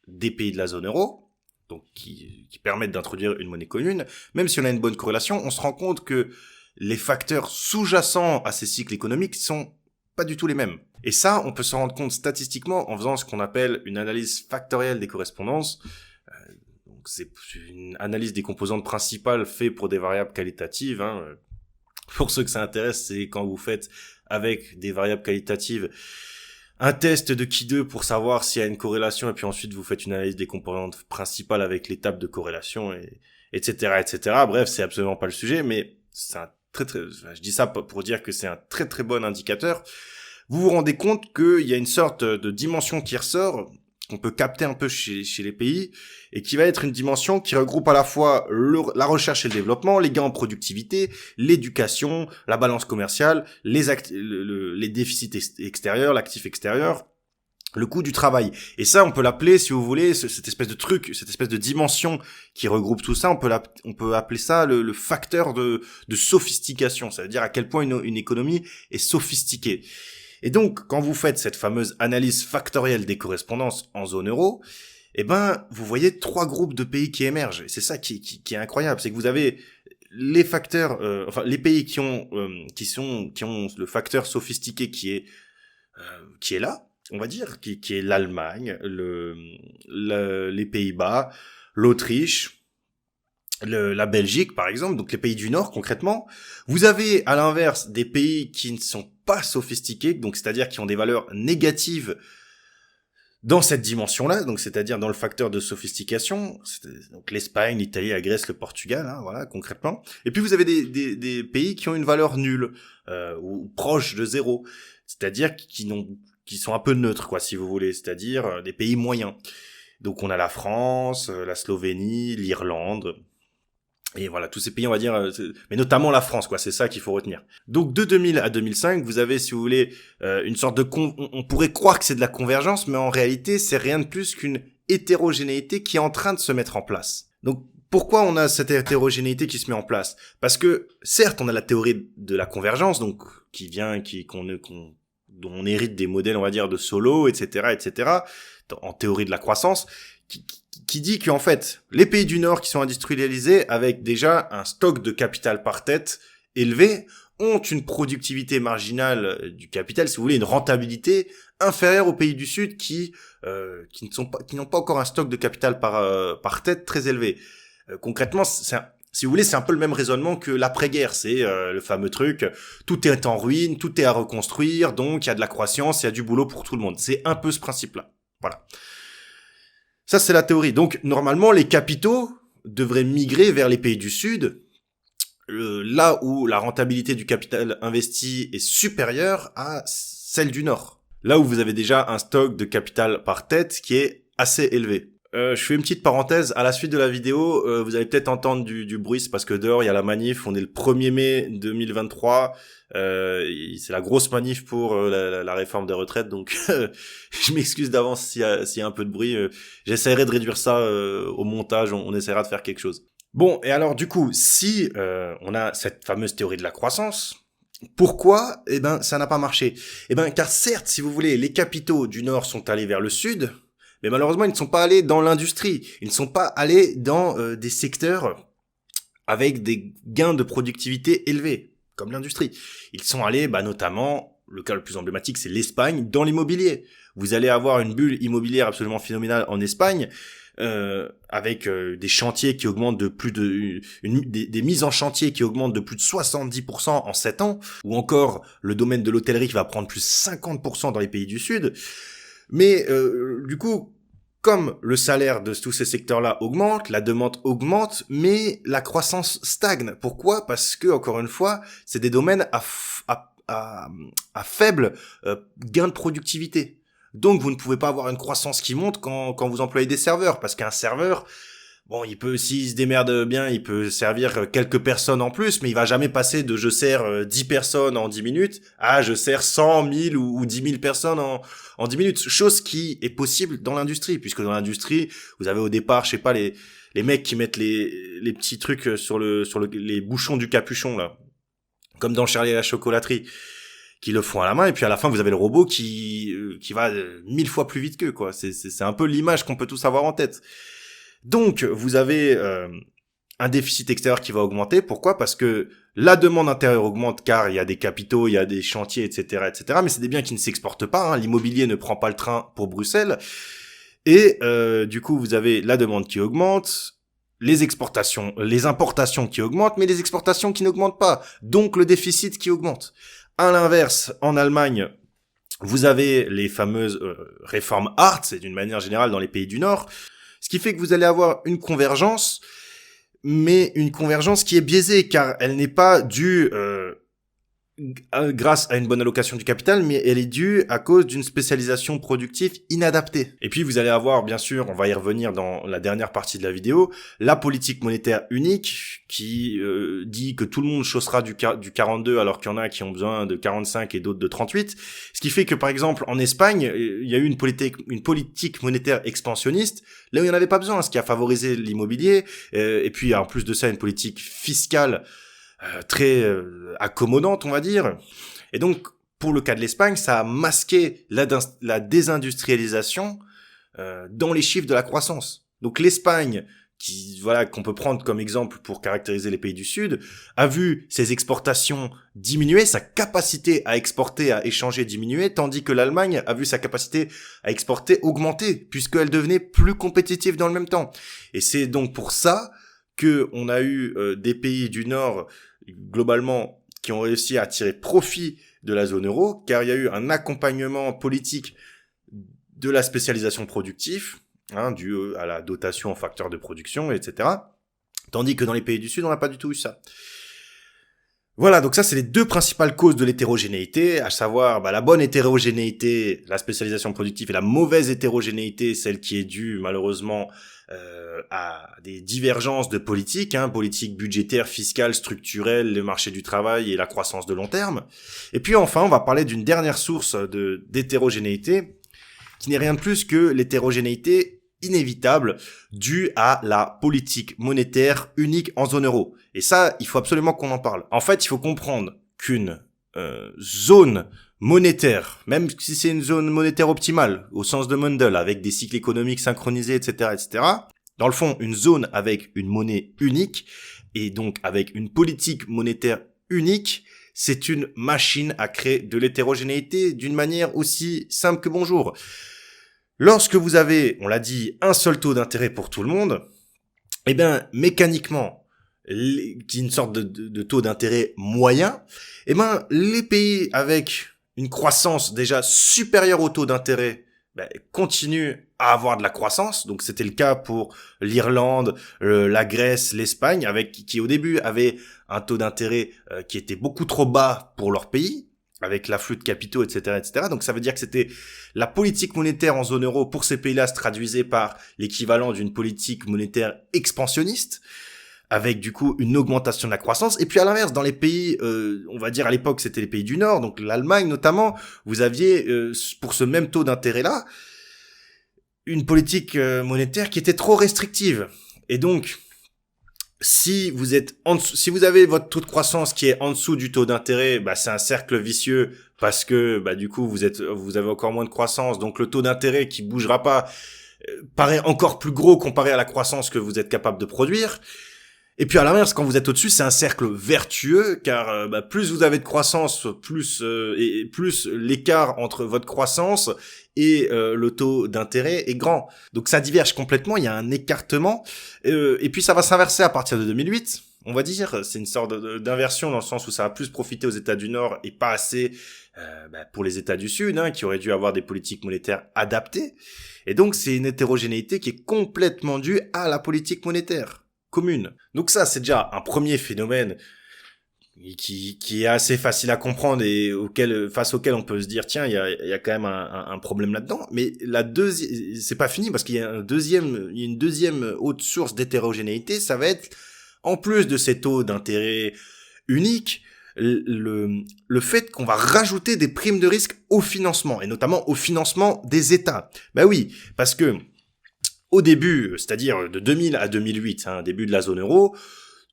des pays de la zone euro, donc qui permettent d'introduire une monnaie commune, même si on a une bonne corrélation, on se rend compte que les facteurs sous-jacents à ces cycles économiques sont pas du tout les mêmes. Et ça, on peut s'en rendre compte statistiquement en faisant ce qu'on appelle une analyse factorielle des correspondances. Donc c'est une analyse des composantes principales faite pour des variables qualitatives. Pour ceux que ça intéresse, c'est quand vous faites avec des variables qualitatives un test de Ki2 pour savoir s'il y a une corrélation, et puis ensuite vous faites une analyse des composantes principales avec l'étape de corrélation, etc., etc. Bref, c'est absolument pas le sujet, mais c'est un je dis ça pour dire que c'est un très très bon indicateur. Vous vous rendez compte qu'il y a une sorte de dimension qui ressort, qu'on peut capter un peu chez les pays, et qui va être une dimension qui regroupe à la fois la recherche et le développement, les gains en productivité, l'éducation, la balance commerciale, les déficits extérieurs, l'actif extérieur, le coût du travail. Et ça, on peut l'appeler, si vous voulez, cette espèce de truc, cette espèce de dimension qui regroupe tout ça, on peut appeler ça le facteur de sophistication. Ça veut dire à quel point une économie est sophistiquée. Et donc, quand vous faites cette fameuse analyse factorielle des correspondances en zone euro, eh ben, vous voyez 3 groupes de pays qui émergent. Et c'est ça qui est incroyable, c'est que vous avez les facteurs, les pays qui ont le facteur sophistiqué qui est là, on va dire, qui est l'Allemagne, les Pays-Bas, l'Autriche, la Belgique, par exemple, donc les pays du Nord, concrètement. Vous avez, à l'inverse, des pays qui ne sont pas sophistiqués, donc c'est-à-dire qui ont des valeurs négatives dans cette dimension-là, donc c'est-à-dire dans le facteur de sophistication, donc l'Espagne, l'Italie, la Grèce, le Portugal, voilà, concrètement. Et puis vous avez des pays qui ont une valeur nulle, ou proche de zéro, c'est-à-dire qui sont un peu neutres, quoi, si vous voulez, c'est-à-dire des pays moyens. Donc on a la France, la Slovénie, l'Irlande. Et voilà, tous ces pays, on va dire, mais notamment la France, quoi, c'est ça qu'il faut retenir. Donc de 2000 à 2005, vous avez, si vous voulez, une sorte de on pourrait croire que c'est de la convergence, mais en réalité, c'est rien de plus qu'une hétérogénéité qui est en train de se mettre en place. Donc pourquoi on a cette hétérogénéité qui se met en place? Parce que certes, on a la théorie de la convergence, donc dont on hérite des modèles, on va dire, de Solow, etc., en théorie de la croissance, qui dit qu'en fait, les pays du Nord qui sont industrialisés avec déjà un stock de capital par tête élevé ont une productivité marginale du capital, si vous voulez, une rentabilité inférieure aux pays du Sud qui n'ont pas encore un stock de capital par tête très élevé. Concrètement, Si vous voulez, c'est un peu le même raisonnement que l'après-guerre. C'est le fameux truc, tout est en ruine, tout est à reconstruire, donc il y a de la croissance, il y a du boulot pour tout le monde. C'est un peu ce principe-là. Voilà. Ça, c'est la théorie. Donc, normalement, les capitaux devraient migrer vers les pays du Sud, là où la rentabilité du capital investi est supérieure à celle du Nord. Là où vous avez déjà un stock de capital par tête qui est assez élevé. Je fais une petite parenthèse. À la suite de la vidéo, vous allez peut-être entendre du bruit, c'est parce que dehors, il y a la manif. On est le 1er mai 2023. C'est la grosse manif pour la réforme des retraites. Donc, je m'excuse d'avance s'il y a un peu de bruit. J'essaierai de réduire ça au montage. On essaiera de faire quelque chose. Bon, et alors du coup, si on a cette fameuse théorie de la croissance, pourquoi ça n'a pas marché? Car certes, si vous voulez, les capitaux du Nord sont allés vers le Sud, mais malheureusement, ils ne sont pas allés dans l'industrie. Ils ne sont pas allés dans des secteurs avec des gains de productivité élevés, comme l'industrie. Ils sont allés, notamment, le cas le plus emblématique, c'est l'Espagne, dans l'immobilier. Vous allez avoir une bulle immobilière absolument phénoménale en Espagne, avec des chantiers qui augmentent de plus de des mises en chantier qui augmentent de plus de 70% en 7 ans, ou encore le domaine de l'hôtellerie qui va prendre plus de 50% dans les pays du Sud. Mais du coup, comme le salaire de tous ces secteurs-là augmente, la demande augmente, mais la croissance stagne. Pourquoi? Parce que, encore une fois, c'est des domaines à faible gain de productivité. Donc, vous ne pouvez pas avoir une croissance qui monte quand vous employez des serveurs, parce qu'un serveur, bon, s'il se démerde bien, il peut servir quelques personnes en plus, mais il va jamais passer de je sers 10 personnes en 10 minutes à je sers 100, 1000 ou 10 000 personnes en 10 minutes. Chose qui est possible dans l'industrie, puisque dans l'industrie, vous avez au départ, je sais pas, les mecs qui mettent les petits trucs sur les bouchons du capuchon, là. Comme dans Charlie et la chocolaterie, qui le font à la main, et puis à la fin, vous avez le robot qui va 1000 fois plus vite qu'eux, quoi. C'est un peu l'image qu'on peut tous avoir en tête. Donc, vous avez un déficit extérieur qui va augmenter. Pourquoi? Parce que la demande intérieure augmente, car il y a des capitaux, il y a des chantiers, etc., etc. Mais c'est des biens qui ne s'exportent pas. Hein. L'immobilier ne prend pas le train pour Bruxelles. Et du coup, vous avez la demande qui augmente, les importations qui augmentent, mais les exportations qui n'augmentent pas. Donc, le déficit qui augmente. À l'inverse, en Allemagne, vous avez les fameuses réformes Hart, c'est d'une manière générale dans les pays du Nord. Ce qui fait que vous allez avoir une convergence, mais une convergence qui est biaisée, car elle n'est pas due grâce à une bonne allocation du capital, mais elle est due à cause d'une spécialisation productive inadaptée. Et puis vous allez avoir, bien sûr, on va y revenir dans la dernière partie de la vidéo, la politique monétaire unique qui dit que tout le monde chaussera du 42 alors qu'il y en a qui ont besoin de 45 et d'autres de 38. Ce qui fait que, par exemple, en Espagne, il y a eu une politique monétaire expansionniste, là où il n'y en avait pas besoin, ce qui a favorisé l'immobilier, et puis en plus de ça, une politique fiscale très accommodante, on va dire. Et donc, pour le cas de l'Espagne, ça a masqué la désindustrialisation dans les chiffres de la croissance. Donc l'Espagne, qu'on peut prendre comme exemple pour caractériser les pays du Sud, a vu ses exportations diminuer, sa capacité à exporter, à échanger diminuer, tandis que l'Allemagne a vu sa capacité à exporter augmenter, puisqu'elle devenait plus compétitive dans le même temps. Et c'est donc pour ça que on a eu des pays du Nord globalement qui ont réussi à tirer profit de la zone euro, car il y a eu un accompagnement politique de la spécialisation productive, dû à la dotation en facteurs de production, etc. Tandis que dans les pays du Sud, on n'a pas du tout eu ça. Voilà, donc ça, c'est les deux principales causes de l'hétérogénéité, à savoir la bonne hétérogénéité, la spécialisation productive, et la mauvaise hétérogénéité, celle qui est due malheureusement à des divergences de politique, politique budgétaire, fiscale, structurelle, le marché du travail et la croissance de long terme. Et puis enfin, on va parler d'une dernière source d'hétérogénéité, qui n'est rien de plus que l'hétérogénéité inévitable due à la politique monétaire unique en zone euro. Et ça, il faut absolument qu'on en parle. En fait, il faut comprendre qu'une zone monétaire, même si c'est une zone monétaire optimale, au sens de Mundell, avec des cycles économiques synchronisés, etc., etc., dans le fond, une zone avec une monnaie unique, et donc avec une politique monétaire unique, c'est une machine à créer de l'hétérogénéité d'une manière aussi simple que bonjour. Lorsque vous avez, on l'a dit, un seul taux d'intérêt pour tout le monde, mécaniquement, qui est une sorte de taux d'intérêt moyen, eh ben, les pays avec une croissance déjà supérieure au taux d'intérêt, continuent à avoir de la croissance. Donc c'était le cas pour l'Irlande, la Grèce, l'Espagne, avec qui au début avaient un taux d'intérêt qui était beaucoup trop bas pour leur pays, avec l'afflux de capitaux, etc., etc. Donc ça veut dire que c'était la politique monétaire en zone euro pour ces pays-là se traduisait par l'équivalent d'une politique monétaire expansionniste, avec du coup une augmentation de la croissance. Et puis à l'inverse, dans les pays, on va dire à l'époque c'était les pays du Nord, donc l'Allemagne notamment, vous aviez pour ce même taux d'intérêt-là une politique monétaire qui était trop restrictive. Et donc si vous êtes si vous avez votre taux de croissance qui est en dessous du taux d'intérêt, c'est un cercle vicieux parce que du coup vous avez encore moins de croissance, donc le taux d'intérêt qui bougera pas paraît encore plus gros comparé à la croissance que vous êtes capable de produire. Et puis à l'inverse, quand vous êtes au-dessus, c'est un cercle vertueux, car plus vous avez de croissance, plus l'écart entre votre croissance et le taux d'intérêt est grand. Donc ça diverge complètement, il y a un écartement, et puis ça va s'inverser à partir de 2008, on va dire. C'est une sorte d'inversion dans le sens où ça va plus profiter aux États du Nord et pas assez pour les États du Sud, qui auraient dû avoir des politiques monétaires adaptées. Et donc c'est une hétérogénéité qui est complètement due à la politique monétaire commune. Donc ça, c'est déjà un premier phénomène qui est assez facile à comprendre et face auquel on peut se dire tiens, il y a quand même un problème là-dedans. Mais c'est pas fini parce qu'il y a une deuxième haute source d'hétérogénéité. Ça va être, en plus de ces taux d'intérêt uniques, le fait qu'on va rajouter des primes de risque au financement, et notamment au financement des États. Oui, parce que au début, c'est-à-dire de 2000 à 2008, début de la zone euro,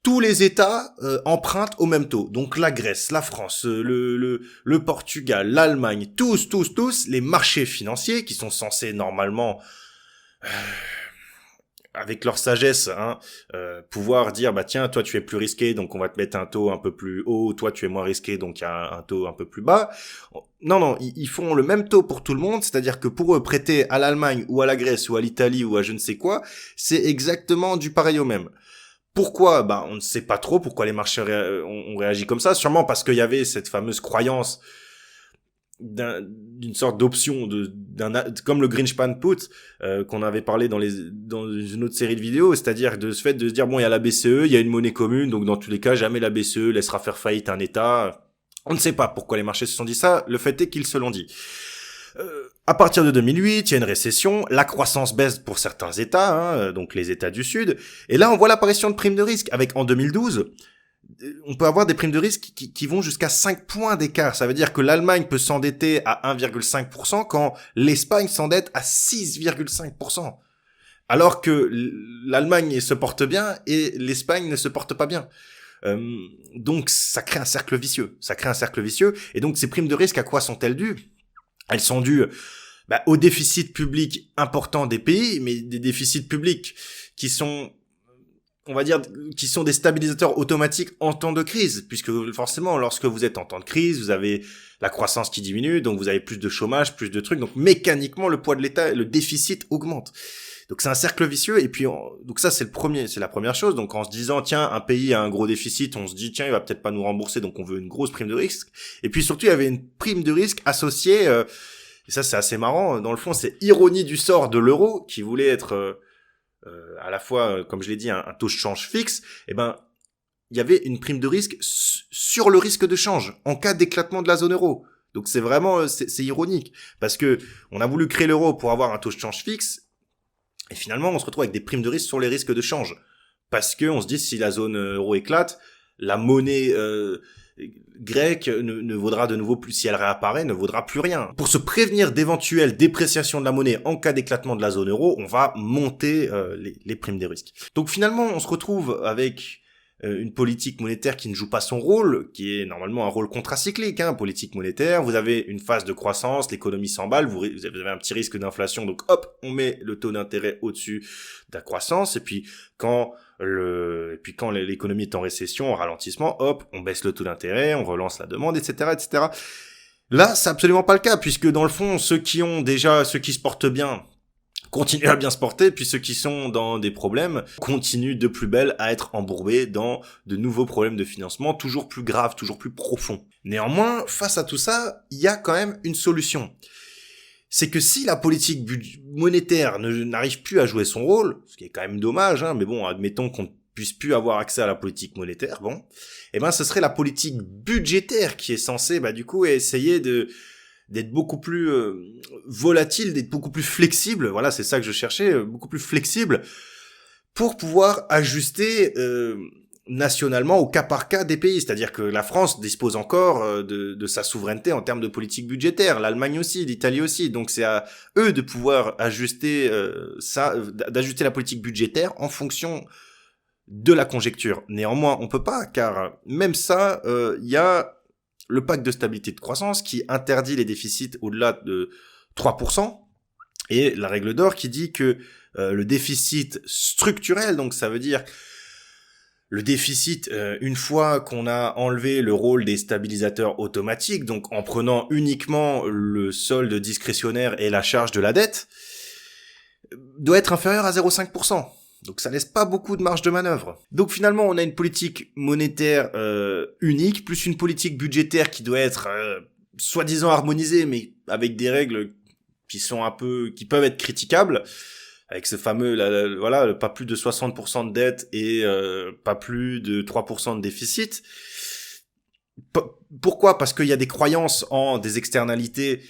tous les États empruntent au même taux. Donc la Grèce, la France, le Portugal, l'Allemagne, tous les marchés financiers qui sont censés normalement, avec leur sagesse, pouvoir dire tiens, toi tu es plus risqué, donc on va te mettre un taux un peu plus haut, toi tu es moins risqué, donc il y a un taux un peu plus bas. Non, ils font le même taux pour tout le monde, c'est-à-dire que pour eux, prêter à l'Allemagne ou à la Grèce ou à l'Italie ou à je ne sais quoi, c'est exactement du pareil au même. Pourquoi ? On ne sait pas trop pourquoi les marchés ont réagi comme ça, sûrement parce qu'il y avait cette fameuse croyance d'une sorte d'option comme le Greenspan put qu'on avait parlé dans une autre série de vidéos, c'est-à-dire de ce fait de se dire il y a la BCE, il y a une monnaie commune, donc dans tous les cas jamais la BCE laissera faire faillite un État. On ne sait pas pourquoi les marchés se sont dit ça, le fait est qu'ils se l'ont dit. À partir de 2008, il y a une récession, la croissance baisse pour certains États, donc les États du Sud, et là on voit l'apparition de primes de risque, avec en 2012, on peut avoir des primes de risque qui vont jusqu'à 5 points d'écart. Ça veut dire que l'Allemagne peut s'endetter à 1,5% quand l'Espagne s'endette à 6,5%. Alors que l'Allemagne se porte bien et l'Espagne ne se porte pas bien. Donc ça crée un cercle vicieux. Et donc ces primes de risque, à quoi sont-elles dues ? Elles sont dues au déficit public important des pays, mais des déficits publics qui sont, on va dire, qui sont des stabilisateurs automatiques en temps de crise, puisque forcément, lorsque vous êtes en temps de crise, vous avez la croissance qui diminue, donc vous avez plus de chômage, plus de trucs, donc mécaniquement, le poids de l'État, le déficit augmente. Donc c'est un cercle vicieux, et puis donc ça c'est la première chose. Donc en se disant tiens, un pays a un gros déficit, on se dit tiens, il va peut-être pas nous rembourser, donc on veut une grosse prime de risque. Et puis surtout il y avait une prime de risque associée, et ça c'est assez marrant. Dans le fond, c'est ironie du sort de l'euro qui voulait être à la fois, comme je l'ai dit, un taux de change fixe. Il y avait une prime de risque sur le risque de change en cas d'éclatement de la zone euro. Donc c'est vraiment c'est ironique parce que on a voulu créer l'euro pour avoir un taux de change fixe. Et finalement, on se retrouve avec des primes de risque sur les risques de change. Parce que on se dit, si la zone euro éclate, la monnaie grecque ne vaudra de nouveau plus, si elle réapparaît, ne vaudra plus rien. Pour se prévenir d'éventuelles dépréciations de la monnaie en cas d'éclatement de la zone euro, on va monter les primes des risques. Donc finalement, on se retrouve avec une politique monétaire qui ne joue pas son rôle, qui est normalement un rôle contracyclique, politique monétaire. Vous avez une phase de croissance, l'économie s'emballe, vous avez un petit risque d'inflation, donc hop, on met le taux d'intérêt au-dessus de la croissance, et puis quand l'économie est en récession, en ralentissement, hop, on baisse le taux d'intérêt, on relance la demande, etc., etc. Là, c'est absolument pas le cas, puisque dans le fond, ceux qui se portent bien, continuent à bien se porter, puis ceux qui sont dans des problèmes continuent de plus belle à être embourbés dans de nouveaux problèmes de financement, toujours plus graves, toujours plus profonds. Néanmoins, face à tout ça, il y a quand même une solution. C'est que si la politique monétaire n'arrive plus à jouer son rôle, ce qui est quand même dommage, mais bon, admettons qu'on ne puisse plus avoir accès à la politique monétaire, bon, eh ben ce serait la politique budgétaire qui est censée, du coup, essayer d'être beaucoup plus volatile, d'être beaucoup plus flexible, voilà, c'est ça que je cherchais, beaucoup plus flexible, pour pouvoir ajuster nationalement au cas par cas des pays. C'est-à-dire que la France dispose encore de sa souveraineté en termes de politique budgétaire, l'Allemagne aussi, l'Italie aussi, donc c'est à eux de pouvoir ajuster d'ajuster la politique budgétaire en fonction de la conjecture. Néanmoins, on peut pas, car même ça, il y a le pacte de stabilité de croissance qui interdit les déficits au-delà de 3%, et la règle d'or qui dit que le déficit structurel, donc ça veut dire le déficit, une fois qu'on a enlevé le rôle des stabilisateurs automatiques, donc en prenant uniquement le solde discrétionnaire et la charge de la dette, doit être inférieur à 0,5%. Donc ça laisse pas beaucoup de marge de manœuvre. Donc finalement, on a une politique monétaire unique, plus une politique budgétaire qui doit être soi-disant harmonisée, mais avec des règles qui peuvent être critiquables, avec ce fameux, pas plus de 60% de dette et pas plus de 3% de déficit. Pourquoi ? Parce qu'il y a des croyances en des externalités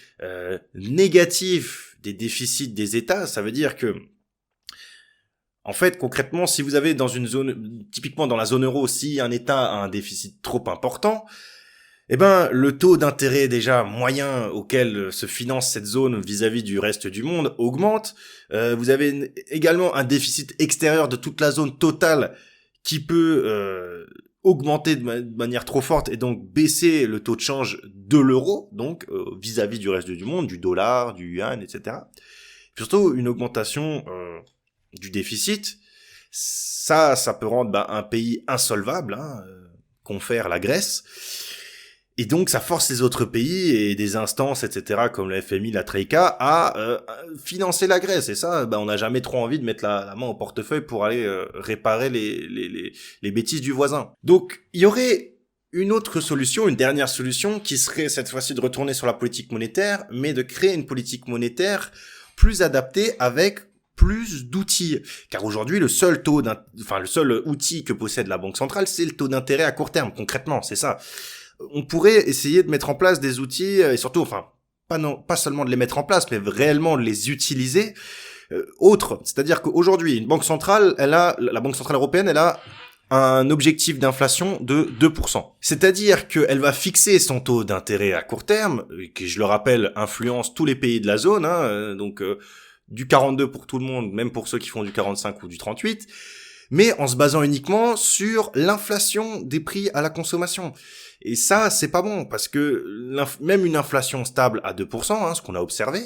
négatives des déficits des États. Ça veut dire que, en fait, concrètement, si vous avez dans une zone, typiquement dans la zone euro, si un État a un déficit trop important, le taux d'intérêt déjà moyen auquel se finance cette zone vis-à-vis du reste du monde augmente. Vous avez également un déficit extérieur de toute la zone totale qui peut augmenter de manière trop forte et donc baisser le taux de change de l'euro, donc vis-à-vis du reste du monde, du dollar, du yuan, etc. Puis surtout une augmentation du déficit, ça peut rendre un pays insolvable, confère la Grèce. Et donc, ça force les autres pays et des instances, etc., comme le FMI, la Troïka, à financer la Grèce. Et ça, on n'a jamais trop envie de mettre la main au portefeuille pour aller réparer les bêtises du voisin. Donc, il y aurait une autre solution, une dernière solution, qui serait cette fois-ci de retourner sur la politique monétaire, mais de créer une politique monétaire plus adaptée avec plus d'outils. Car aujourd'hui, le seul outil que possède la Banque centrale, c'est le taux d'intérêt à court terme, concrètement, c'est ça. On pourrait essayer de mettre en place des outils, et surtout, pas seulement de les mettre en place, mais réellement de les utiliser autres. C'est-à-dire qu'aujourd'hui, la Banque centrale européenne, elle a un objectif d'inflation de 2%. C'est-à-dire qu'elle va fixer son taux d'intérêt à court terme, qui, je le rappelle, influence tous les pays de la zone, donc du 42 pour tout le monde, même pour ceux qui font du 45 ou du 38, mais en se basant uniquement sur l'inflation des prix à la consommation. Et ça, c'est pas bon, parce que même une inflation stable à 2%, ce qu'on a observé,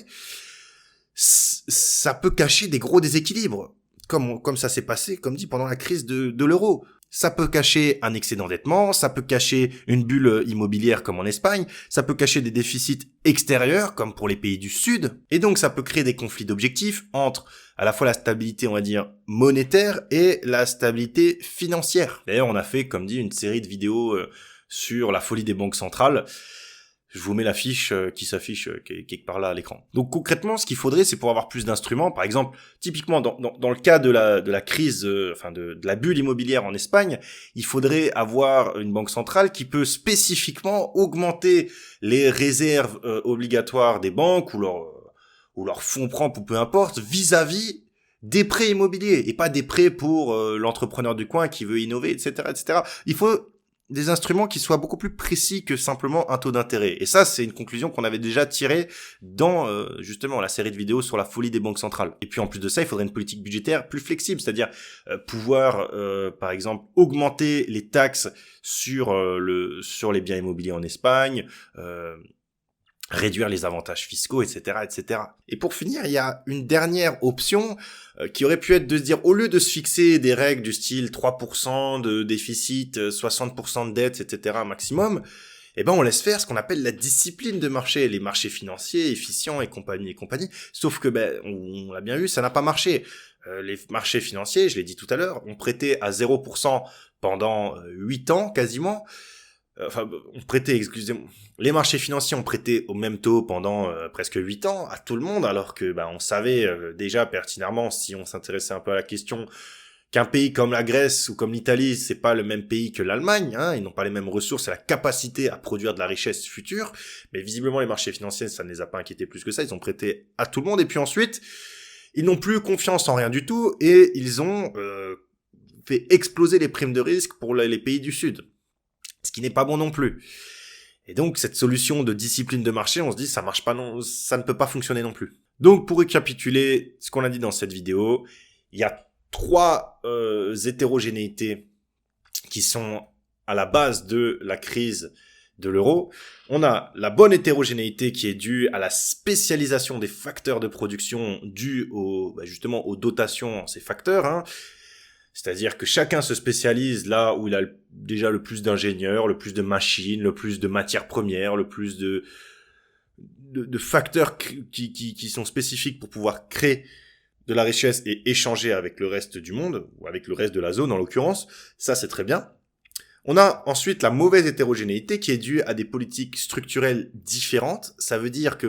ça peut cacher des gros déséquilibres, comme ça s'est passé, comme dit, pendant la crise de l'euro. Ça peut cacher un excès d'endettement, ça peut cacher une bulle immobilière comme en Espagne, ça peut cacher des déficits extérieurs comme pour les pays du Sud, et donc ça peut créer des conflits d'objectifs entre à la fois la stabilité, on va dire, monétaire et la stabilité financière. D'ailleurs, on a fait, comme dit, une série de vidéos sur la folie des banques centrales. Je vous mets la fiche qui s'affiche quelque part là à l'écran. Donc concrètement, ce qu'il faudrait, c'est pour avoir plus d'instruments. Par exemple, typiquement dans le cas de la crise, de la bulle immobilière en Espagne, il faudrait avoir une banque centrale qui peut spécifiquement augmenter les réserves obligatoires des banques ou leurs fonds propres ou peu importe vis-à-vis des prêts immobiliers et pas des prêts pour l'entrepreneur du coin qui veut innover, etc., etc. Il faut des instruments qui soient beaucoup plus précis que simplement un taux d'intérêt. Et ça, c'est une conclusion qu'on avait déjà tirée dans justement la série de vidéos sur la folie des banques centrales. Et puis en plus de ça, il faudrait une politique budgétaire plus flexible, c'est-à-dire pouvoir, par exemple, augmenter les taxes sur les biens immobiliers en Espagne, réduire les avantages fiscaux, etc., etc. Et pour finir, il y a une dernière option qui aurait pu être de se dire, au lieu de se fixer des règles du style 3% de déficit, 60% de dette, etc. maximum, eh ben on laisse faire ce qu'on appelle la discipline de marché, les marchés financiers efficients et compagnie et compagnie. Sauf que on l'a bien vu, ça n'a pas marché. Les marchés financiers, je l'ai dit tout à l'heure, ont prêté à 0% pendant 8 ans quasiment. Excusez-moi. Les marchés financiers ont prêté au même taux pendant presque 8 ans à tout le monde, alors que on savait déjà pertinemment, si on s'intéressait un peu à la question, qu'un pays comme la Grèce ou comme l'Italie, c'est pas le même pays que l'Allemagne, hein, ils n'ont pas les mêmes ressources et la capacité à produire de la richesse future, mais visiblement les marchés financiers, ça ne les a pas inquiétés plus que ça, ils ont prêté à tout le monde, et puis ensuite, ils n'ont plus confiance en rien du tout, et ils ont fait exploser les primes de risque pour les pays du Sud, ce qui n'est pas bon non plus. Et donc cette solution de discipline de marché, on se dit ça marche pas, non, ça ne peut pas fonctionner non plus. Donc pour récapituler ce qu'on a dit dans cette vidéo, il y a 3 hétérogénéités qui sont à la base de la crise de l'euro. On a la bonne hétérogénéité qui est due à la spécialisation des facteurs de production due justement aux dotations en ces facteurs, hein. C'est-à-dire que chacun se spécialise là où il a déjà le plus d'ingénieurs, le plus de machines, le plus de matières premières, le plus de facteurs qui sont spécifiques pour pouvoir créer de la richesse et échanger avec le reste du monde, ou avec le reste de la zone en l'occurrence. Ça, c'est très bien. On a ensuite la mauvaise hétérogénéité qui est due à des politiques structurelles différentes. Ça veut dire que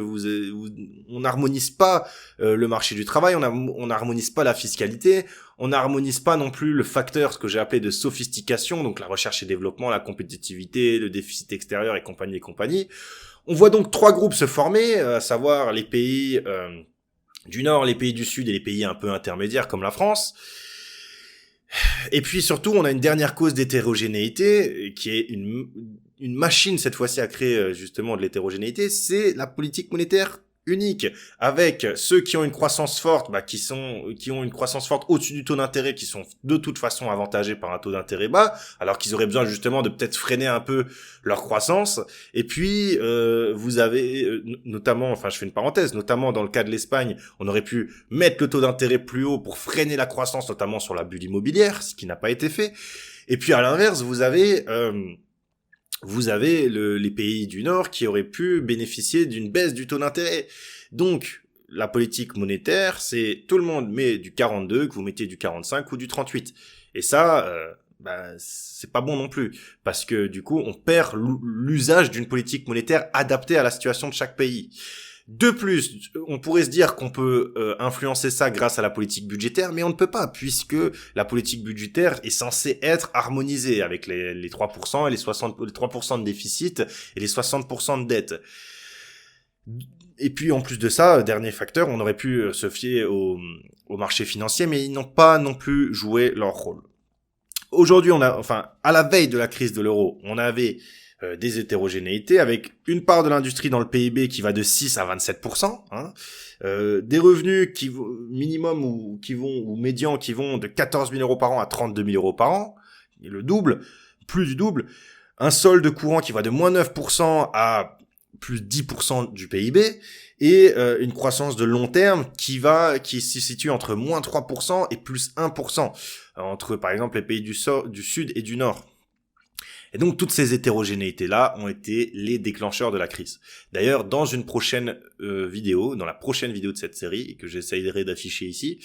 on n'harmonise pas le marché du travail, on n'harmonise pas la fiscalité, on n'harmonise pas non plus le facteur, ce que j'ai appelé de sophistication, donc la recherche et développement, la compétitivité, le déficit extérieur et compagnie et compagnie. On voit donc 3 groupes se former, à savoir les pays du Nord, les pays du Sud et les pays un peu intermédiaires comme la France. Et puis surtout, on a une dernière cause d'hétérogénéité qui est une machine cette fois-ci à créer justement de l'hétérogénéité, c'est la politique monétaire unique, avec ceux qui ont une croissance forte, qui ont une croissance forte au-dessus du taux d'intérêt, qui sont de toute façon avantagés par un taux d'intérêt bas, alors qu'ils auraient besoin justement de peut-être freiner un peu leur croissance. Et puis vous avez notamment, je fais une parenthèse, notamment dans le cas de l'Espagne, on aurait pu mettre le taux d'intérêt plus haut pour freiner la croissance, notamment sur la bulle immobilière, ce qui n'a pas été fait. Et puis à l'inverse, vous avez les pays du Nord qui auraient pu bénéficier d'une baisse du taux d'intérêt. Donc, la politique monétaire, c'est tout le monde met du 42, que vous mettez du 45 ou du 38. Et ça, c'est pas bon non plus. Parce que du coup, on perd l'usage d'une politique monétaire adaptée à la situation de chaque pays. De plus, on pourrait se dire qu'on peut influencer ça grâce à la politique budgétaire, mais on ne peut pas, puisque la politique budgétaire est censée être harmonisée avec les 3% et les 3% de déficit et les 60% de dette. Et puis en plus de ça, dernier facteur, on aurait pu se fier au marché financier, mais ils n'ont pas non plus joué leur rôle. Aujourd'hui, à la veille de la crise de l'euro, on avait des hétérogénéités avec une part de l'industrie dans le PIB qui va de 6 à 27%, hein, des revenus minimum ou médians qui vont de 14 000 euros par an à 32 000 euros par an, le double, plus du double, un solde courant qui va de moins 9% à plus 10% du PIB, et une croissance de long terme qui se situe entre moins 3% et plus 1%, entre par exemple les pays du Sud et du Nord. Et donc toutes ces hétérogénéités-là ont été les déclencheurs de la crise. D'ailleurs, dans une prochaine vidéo, dans la prochaine vidéo de cette série, que j'essayerai d'afficher ici,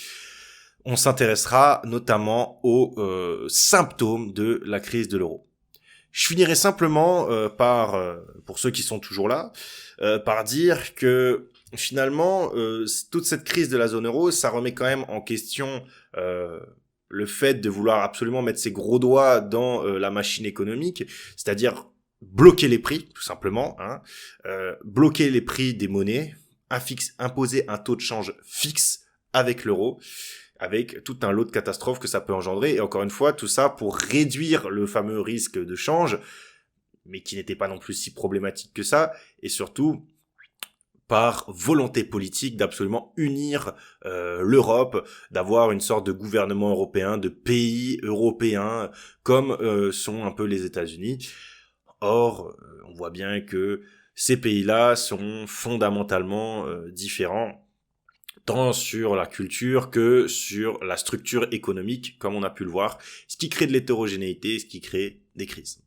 on s'intéressera notamment aux symptômes de la crise de l'euro. Je finirai simplement pour ceux qui sont toujours là, par dire que finalement, toute cette crise de la zone euro, ça remet quand même en question le fait de vouloir absolument mettre ses gros doigts dans la machine économique, c'est-à-dire bloquer les prix, tout simplement, hein, bloquer les prix des monnaies, imposer un taux de change fixe avec l'euro, avec tout un lot de catastrophes que ça peut engendrer, et encore une fois, tout ça pour réduire le fameux risque de change, mais qui n'était pas non plus si problématique que ça, et surtout par volonté politique d'absolument unir l'Europe, d'avoir une sorte de gouvernement européen, de pays européens, comme sont un peu les États-Unis. Or, on voit bien que ces pays-là sont fondamentalement différents, tant sur la culture que sur la structure économique, comme on a pu le voir, ce qui crée de l'hétérogénéité, ce qui crée des crises.